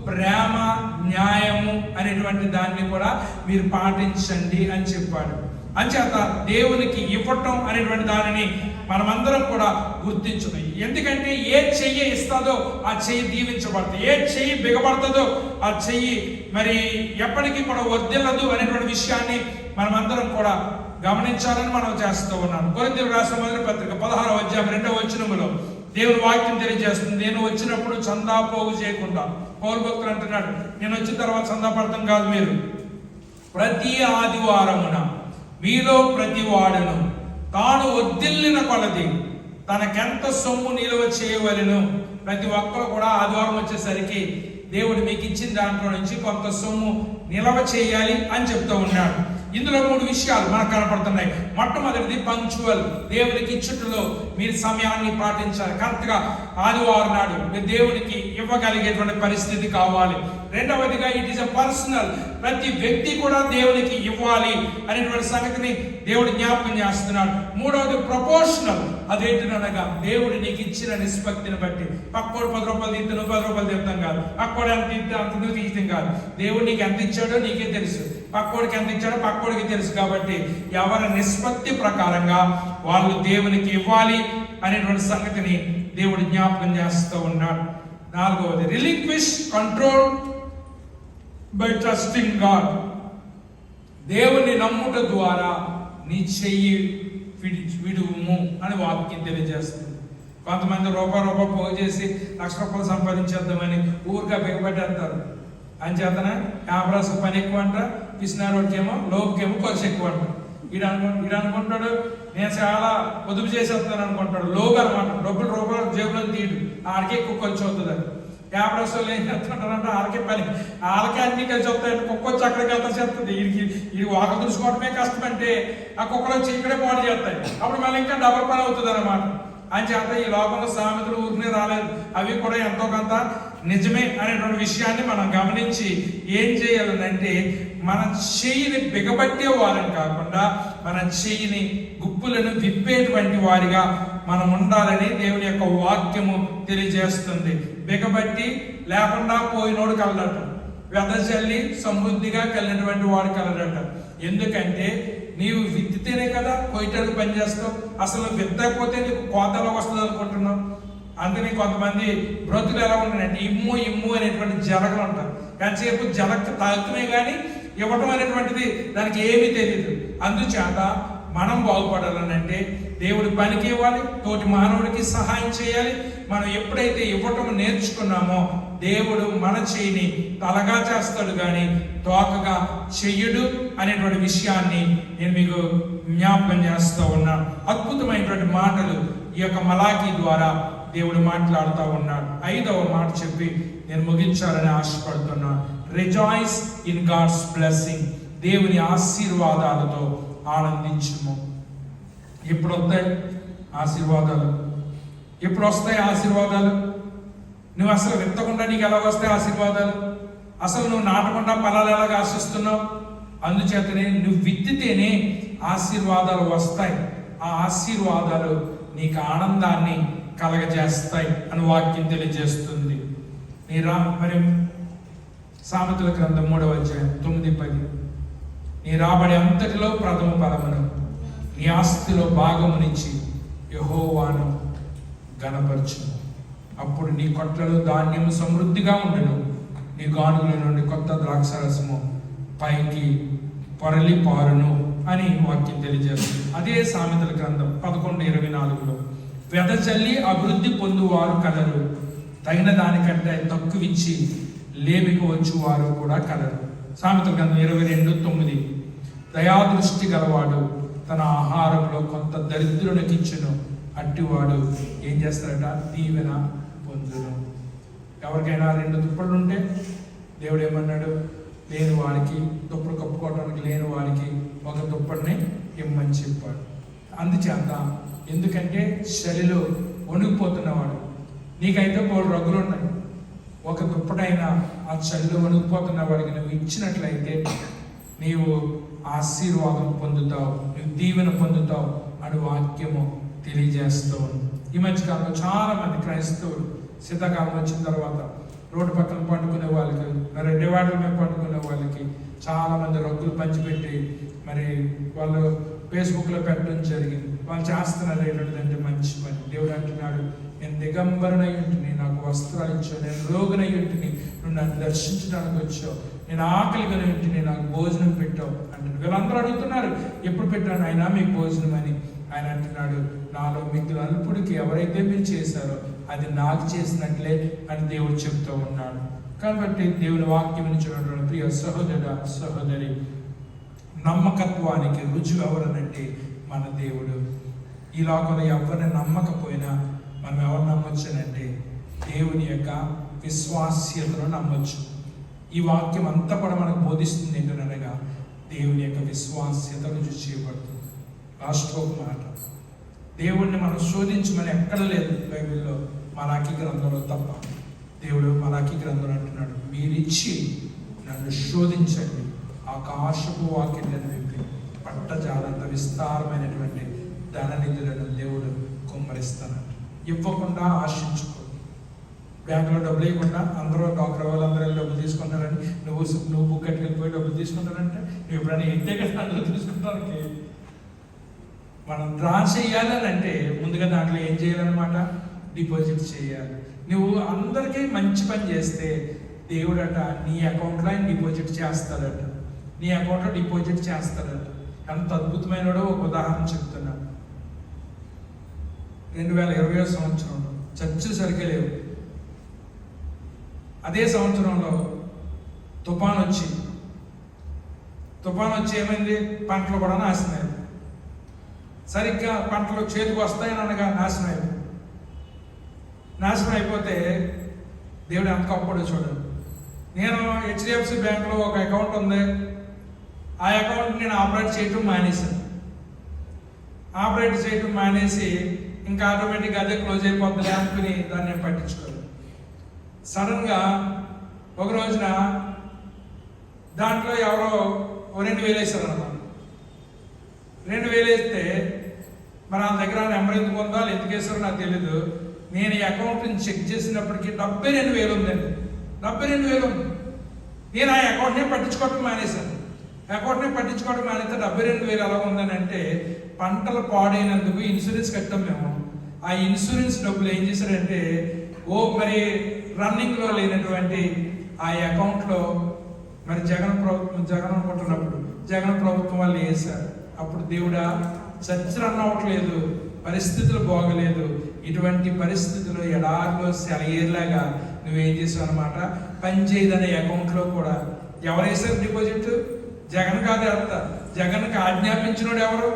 ప్రేమ, న్యాయము అనేటువంటి దాన్ని కూడా మీరు పాటించండి అని చెప్పాడు. అంచేత దేవునికి ఇవ్వటం అనేటువంటి దానిని మనమందరం కూడా గుర్తించున్నాయి. ఎందుకంటే ఏ చెయ్యి ఇస్తుందో ఆ చెయ్యి దీవించబడుతుంది, ఏ చెయ్యి బిగబడుతుందో ఆ చెయ్యి మరి ఎప్పటికీ కూడా వర్ధిల్లదు అనేటువంటి విషయాన్ని మనమందరం కూడా గమనించాలని మనం చేస్తూ ఉన్నాం. కొరింథీయులకు రాసిన మొదటి పత్రిక 16వ అధ్యాయం 2వ వచనములో దేవుని వాక్యం తెలియజేస్తుంది. నేను వచ్చినప్పుడు చందా పోగు చేయకుండా, పౌలు భక్తుడు అంటున్నాడు, నేను వచ్చిన తర్వాత చందా పడతాం కాదు, మీరు ప్రతి ఆదివారమున మీలో ప్రతి వాడును తాను వర్ధిల్లిన కొలది తనకెంత సొమ్ము నిలువ చేయవలెను. ప్రతి ఒక్కరు కూడా ఆదివారం వచ్చేసరికి దేవుడు మీకు ఇచ్చిన దాంట్లో నుంచి కొంత సొమ్ము నిలవ చేయాలి అని చెప్తూ ఉన్నాడు. ఇందులో 3 విషయాలు మనకు కనపడుతున్నాయి. మొట్టమొదటిది పంక్చువల్. దేవునికి ఇచ్చుటలో మీరు సమయాన్ని పాటించాలి. కరెక్ట్గా ఆదివారం నాడు మీరు దేవునికి ఇవ్వగలిగేటువంటి పరిస్థితి కావాలి. రెండవదిగా ఇట్ ఈస్ ఎ పర్సనల్, ప్రతి వ్యక్తి కూడా దేవునికి ఇవ్వాలి అనేటువంటి సంగతిని దేవుడు జ్ఞాపకం చేస్తున్నాడు. మూడవది ప్రపోర్షనల్, అదేంటనగా దేవుడు నీకు ఇచ్చిన నిష్పత్తిని బట్టి. పక్కోడు 10 రూపాయలు తింటే నువ్వు 10 రూపాయలు తింటాం కాదు, పక్కోడు ఎంత తింటే అంత నువ్వు తీయటం కాదు. దేవుడు నీకు ఎంత ఇచ్చాడో నీకే తెలుసు, పక్కోడికి ఎంత ఇచ్చాడో పక్కోడికి తెలుసు. కాబట్టి ఎవరి నిష్పత్తి ప్రకారంగా వాళ్ళు దేవునికి ఇవ్వాలి అనేటువంటి సంగతిని దేవుడు జ్ఞాపకం చేస్తూ ఉన్నాడు. నాలుగవది రిలిక్విష్ కంట్రోల్ బై ట్రస్టింగ్ గాడ్. దేవుని నమ్ముట ద్వారా నీ చెయ్యి విడుము అని వాక్యం తెలియజేస్తుంది. కొంతమంది రూపాయి పోగు చేసి ₹1,00,000 సంపాదించేద్దామని ఊరిగా బిగబట్టేస్తారు. అంచేతన యాభరాసు పని ఎక్కువ అంట, పిసినారోడికేమో లోపుకేమో ఖర్చు ఎక్కువ అంట. ఈడు అనుకుంటాడు నేను చాలా పొదుపు చేసేస్తాను అనుకుంటాడు. లోపు అనమాట, రూపాయలు జేబులో తీయడు, ఆడికే ఎక్కువ ఖర్చు అవుతుంది. యాభరాసులు ఏం చేస్తుంటారంటే వాళ్ళకే అన్ని కలిసి వస్తాయంటే కుక్క వచ్చి అక్కడికి వెళ్తా చేస్తుంది. ఇది వాక చూసుకోవడమే కష్టం అంటే ఆ కుక్కలు వచ్చి ఇక్కడే పాడు చేస్తాయి. అప్పుడు మళ్ళీ ఇంకా డబల్ పని అవుతుంది అనమాట. అని చేత ఈ లోకంలో సామెతలు ఊరినే రాలేదు, అవి కూడా ఎంతో కొంత నిజమే అనేటువంటి విషయాన్ని మనం గమనించి ఏం చేయాలనంటే మన చెయ్యిని బిగబట్టే వారిని కాకుండా మన చెయ్యిని గుప్పులను విప్పేటువంటి వారిగా మనం ఉండాలని దేవుని యొక్క వాక్యము తెలియజేస్తుంది. బిగబట్టి లేకుండా పోయినోడు కలడట, వెదజల్లి సమృద్ధిగా కలిగినటువంటి వాడు కలడట. ఎందుకంటే నీవు విత్తితేనే కదా కొయ్యటానికి పనిచేస్తావు. అసలు విత్తకపోతే నీకు కోతలో వస్తుంది అనుకుంటున్నావు. అందుకని కొంతమంది బ్రతుకులు ఎలా ఉన్నాయంటే ఇమ్ము అనేటువంటి జలగలు ఉంటారు. ఎంతసేపు జలక తాగుతున్నాయి కానీ ఇవ్వటం అనేటువంటిది దానికి ఏమీ తెలియదు. అందుచేత మనం బాగుపడాలని అంటే దేవుడి పనికి ఇవ్వాలి, తోటి మానవుడికి సహాయం చేయాలి. మనం ఎప్పుడైతే ఇవ్వటం నేర్చుకున్నామో దేవుడు మన చేయిని తలగా చేస్తాడు కానీ తోకగా చెయ్యడు అనేటువంటి విషయాన్ని నేను మీకు జ్ఞాపకం చేస్తూ ఉన్నాను. అద్భుతమైనటువంటి మాటలు ఈ యొక్క మలాకీ ద్వారా దేవుడు మాట్లాడుతూ ఉన్నాడు. 5వ మాట చెప్పి నేను ముగించాలని ఆశపడుతున్నాను. Rejoice in God's blessing. దేవుని ఆశీర్వాదాలతో ఆనందించుము. ఎప్పుడు వస్తాయి ఆశీర్వాదాలు? ఎప్పుడు వస్తాయి ఆశీర్వాదాలు? నువ్వు అసలు విత్తకుండా నీకు ఎలా వస్తాయి ఆశీర్వాదాలు? అసలు నువ్వు నాటకుండా ఫలాలు ఎలాగ ఆశిస్తున్నావు? అందుచేతనే నువ్వు విత్తితేనే ఆశీర్వాదాలు వస్తాయి. ఆ ఆశీర్వాదాలు నీకు ఆనందాన్ని కలగజేస్తాయి అని వాక్యం తెలియజేస్తుంది. మరి సామెతల గ్రంథం 3వ అధ్యాయం 9-10. నీ రాబడి అంతటిలో ప్రథమ ఫలమును నీ ఆస్తిలో భాగమునిచ్చి యెహోవాను ఘనపరచుము. అప్పుడు నీ కొట్లలో ధాన్యము సమృద్ధిగా ఉండును, నీ గానుగుల నుండి కొత్త ద్రాక్షరసము పైకి పొరలి పారును అని వాక్యం తెలియజేస్తుంది. అదే సామెతల గ్రంథం 11:24లో వెదజల్లి అభివృద్ధి పొందువారు కలరు, తగిన దానికంటే తక్కువిచ్చి లేమికి వచ్చువారు కూడా కలరు. సామెతల గ్రంథం 22:9 దయాదృష్టి గలవాడు తన ఆహారంలో కొంత దరిద్రునికి ఇచ్చును, అట్టివాడు ఏం చేస్తాడట? దీవెన పొందును. ఎవరికైనా 2 దుప్పట్లు ఉంటే దేవుడు ఏమన్నాడు? లేని వారికి, దుప్పలు కప్పుకోవడానికి లేని వారికి ఒక దుప్పటిని ఇమ్మని చెప్పాడు. అందుచేత ఎందుకంటే చలిలో వణికిపోతున్నవాడు, నీకైతే 3 రగ్గులు ఉన్నాయి, ఒక దుప్పటైనా ఆ చలిలో వణికిపోతున్న వాడికి నువ్వు ఇచ్చినట్లయితే నీవు ఆశీర్వాదం పొందుతావు, నువ్వు దీవెన పొందుతావు అని వాక్యము తెలియజేస్తావు. ఈ మధ్యకాలంలో చాలా మంది క్రైస్తవులు శీతాకాలం వచ్చిన తర్వాత రోడ్డు పక్కన పండుకునే వాళ్ళకి, మరి డివైడర్ మీద పండుకునే వాళ్ళకి చాలా మంది రగ్గులు పంచిపెట్టి మరి వాళ్ళు ఫేస్బుక్లో పెట్టడం జరిగింది. వాళ్ళు చేస్తున్నారు ఏంటంటే మంచి పని. దేవుడు అంటున్నాడు, నేను దిగంబరనై ఉంటుంది, నాకు వస్త్రాలు ఇచ్చావు, నేను రోగునై ఉంటుంది, నువ్వు నన్ను దర్శించడానికి వచ్చావు, నేను ఆకలిగానే ఉంటుంది, నాకు భోజనం పెట్టావు అంటున్నాడు. వీళ్ళందరూ అడుగుతున్నారు, ఎప్పుడు పెట్టాను ఆయన మీకు భోజనం అని. ఆయన అంటున్నాడు, నాలో మిగిలిన అల్పుడికి ఎవరైతే మీరు చేశారో అది నాకు చేసినట్లే అని దేవుడు చెప్తూ ఉన్నాడు. కాబట్టి దేవుని వాక్యం చూడడం ప్రియ సహోదర సహోదరి, నమ్మకత్వానికి రుజువు ఎవరనంటే మన దేవుడు. ఈ లోకంలో ఎవరిని నమ్మకపోయినా మనం ఎవరు నమ్మొచ్చునంటే దేవుని యొక్క విశ్వాస్యతను నమ్మొచ్చు. ఈ వాక్యం అంతా కూడా మనకు బోధిస్తుంది ఏంటనగా దేవుని యొక్క విశ్వాస్యత రుజువు చేయబడుతుంది. లాస్ట్ ఒక మాట, దేవుణ్ణి మనం శోధించమని ఎక్కడ లేదు బైబిల్లో, మలాకీ గ్రంథంలో తప్ప. దేవుడు మలాకి గ్రంథం అంటున్నాడు, మీరిచ్చి నన్ను శోధించండి, ఆకాశపు వాకిళ్ళను విప్పి పట్టజాలంత విస్తారమైనటువంటి ధననిధులను దేవుడు కుమ్మరిస్తానంట. ఇవ్వకుండా ఆశించుకో. బ్యాంకులో డబ్బులు ఇవ్వకుండా అందరూ డాక్టర్ వాళ్ళందరూ డబ్బులు తీసుకుంటారని నువ్వు బుక్ కట్టుకెళ్ళిపోయి డబ్బులు తీసుకుంటారంటే నువ్వు ఎప్పుడైనా ఇంతే కదా అందరూ తీసుకుంటానికి. మనం డ్రా చేయాలని అంటే ముందుగా దాంట్లో ఏం చేయాలన్నమాట, డిపాజిట్ చేయాలి. నువ్వు అందరికీ మంచి పని చేస్తే దేవుడట నీ అకౌంట్లో ఆయన డిపాజిట్ చేస్తాడట, నీ అకౌంట్లో డిపాజిట్ చేస్తాడట. ఎంత అద్భుతమైన ఒక ఉదాహరణ చెప్తున్నా. 2020 సంవత్సరంలో చర్చలు సరిగ్గా లేవు. అదే సంవత్సరంలో తుఫాన్ వచ్చి ఏమైంది, పంటలు కూడా నాశనం. సరిగ్గా పంటలు చేతికి వస్తాయని అనగా నాశనం అయిపోతే దేవుడు ఎంత గొప్పడో చూడండి. నేను HDFC బ్యాంకులో ఒక అకౌంట్ ఉంది. ఆ అకౌంట్ నేను ఆపరేట్ చేయటం మానేసి ఇంకా ఆటోమేటిక్గా అదే క్లోజ్ అయిపోతుంది అనుకుని దాన్ని నేను పట్టించుకోలేదు. సడన్గా ఒక రోజున దాంట్లో ఎవరో 2,000 వేసారు అన్నమాట. 2,000 వేస్తే మరి ఆ దగ్గర నెంబర్ ఎందుకు ఉందో వాళ్ళు ఎందుకు వేస్తారో నాకు తెలీదు. నేను ఈ అకౌంట్ని చెక్ చేసినప్పటికీ 72,000 ఉందండి. 72,000 ఉంది. నేను ఆ అకౌంట్ని పట్టించుకోవడం మానేశాను. మానేస్తే 72,000 ఎలా ఉందని అంటే, పంటలు పాడైనందుకు ఇన్సూరెన్స్ కట్టాం మేము. ఆ ఇన్సూరెన్స్ డబ్బులు ఏం చేశారంటే మరి రన్నింగ్లో లేనటువంటి ఆ అకౌంట్లో మరి జగన్ అనుకుంటున్నప్పుడు జగన్ ప్రభుత్వం వాళ్ళు వేశారు. అప్పుడు దేవుడా చర్చ రన్ అవ్వట్లేదు, పరిస్థితులు బాగలేదు, ఇటువంటి పరిస్థితుల్లో ఎడారిలో సెలయేర్లాగా నువ్వేం చేసావు అనమాట, పనిచేయదనే అకౌంట్లో కూడా ఎవరు వేశారు డిపాజిట్? జగన్ కాదు. అంత జగన్కి ఆజ్ఞాపించినోడు ఎవరు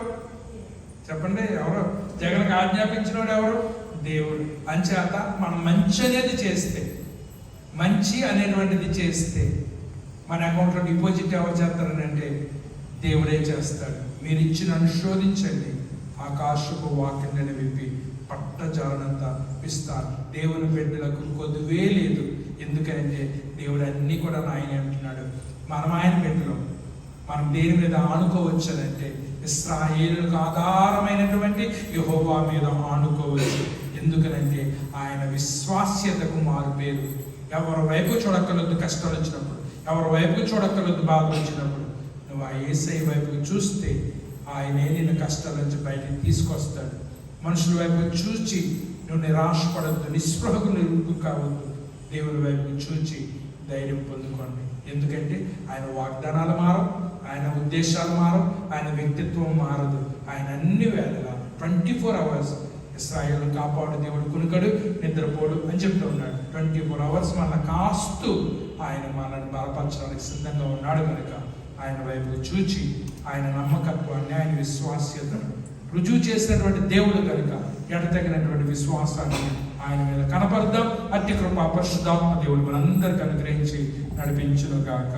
చెప్పండి? ఎవరు జగన్కి ఆజ్ఞాపించినోడు ఎవరు? దేవుడు. అంచేత మనం మంచి అనేటువంటిది చేస్తే మన అకౌంట్లో డిపాజిట్ ఎవరు చేస్తారని అంటే దేవుడే చేస్తాడు. మీరు ఇచ్చి నన్ను శోధించండి, ఆకాశపు వాకిళ్ళను విప్పి పట్టజాలనంత విస్తారు. దేవుని బిడ్డలకు కొద్దువే లేదు. ఎందుకంటే దేవుడు అన్నీ కూడా ఆయన అంటున్నాడు. మనం ఆయన బిడ్డలు, మనం దేని మీద ఆనుకోవచ్చునంటే ఇశ్రాయేలులకు ఆధారమైనటువంటి యెహోవా మీద ఆనుకోవచ్చు. ఎందుకనంటే ఆయన విశ్వాస్యతకు మారుపేరు. ఎవరి వైపు చూడక్కర్లేదు కష్టాలు వచ్చినప్పుడు, ఎవరి వైపు చూడక్కర్లేదు బాధలు వచ్చినప్పుడు, నువ్వు ఆ యేసయ్య వైపుకు చూస్తే ఆయనే నిన్ను కష్టాల నుంచి బయటికి తీసుకొస్తాడు. మనుషుల వైపు చూచి నువ్వు నిరాశపడద్దు, నిస్పృహకు నిరుగు కావద్దు. దేవుని వైపు చూచి ధైర్యం పొందుకోండి. ఎందుకంటే ఆయన వాగ్దానాలు మారవు, ఆయన ఉద్దేశాలు మారవు, ఆయన వ్యక్తిత్వం మారదు. ఆయన అన్ని వేళలా 24 hours ఇశ్రాయేలును కాపాడు దేవుడు, కునుకడు నిద్రపోడు అని చెప్తూ ఉన్నాడు. 24 hours మన కాస్తూ ఆయన మనల్ని బలపరచడానికి సిద్ధంగా ఉన్నాడు. కనుక ఆయన వైపు చూచి ఆయన నమ్మకత్వాన్ని, ఆయన విశ్వాస్యతను రుజువు చేసినటువంటి దేవుడు కనుక ఎడతగినటువంటి విశ్వాసాన్ని ఆయన మీద కనపడదాం. అట్టి కృప పరిశుద్ధాత్మ దేవుడు మనందరికీ అనుగ్రహించి నడిపించును గాక.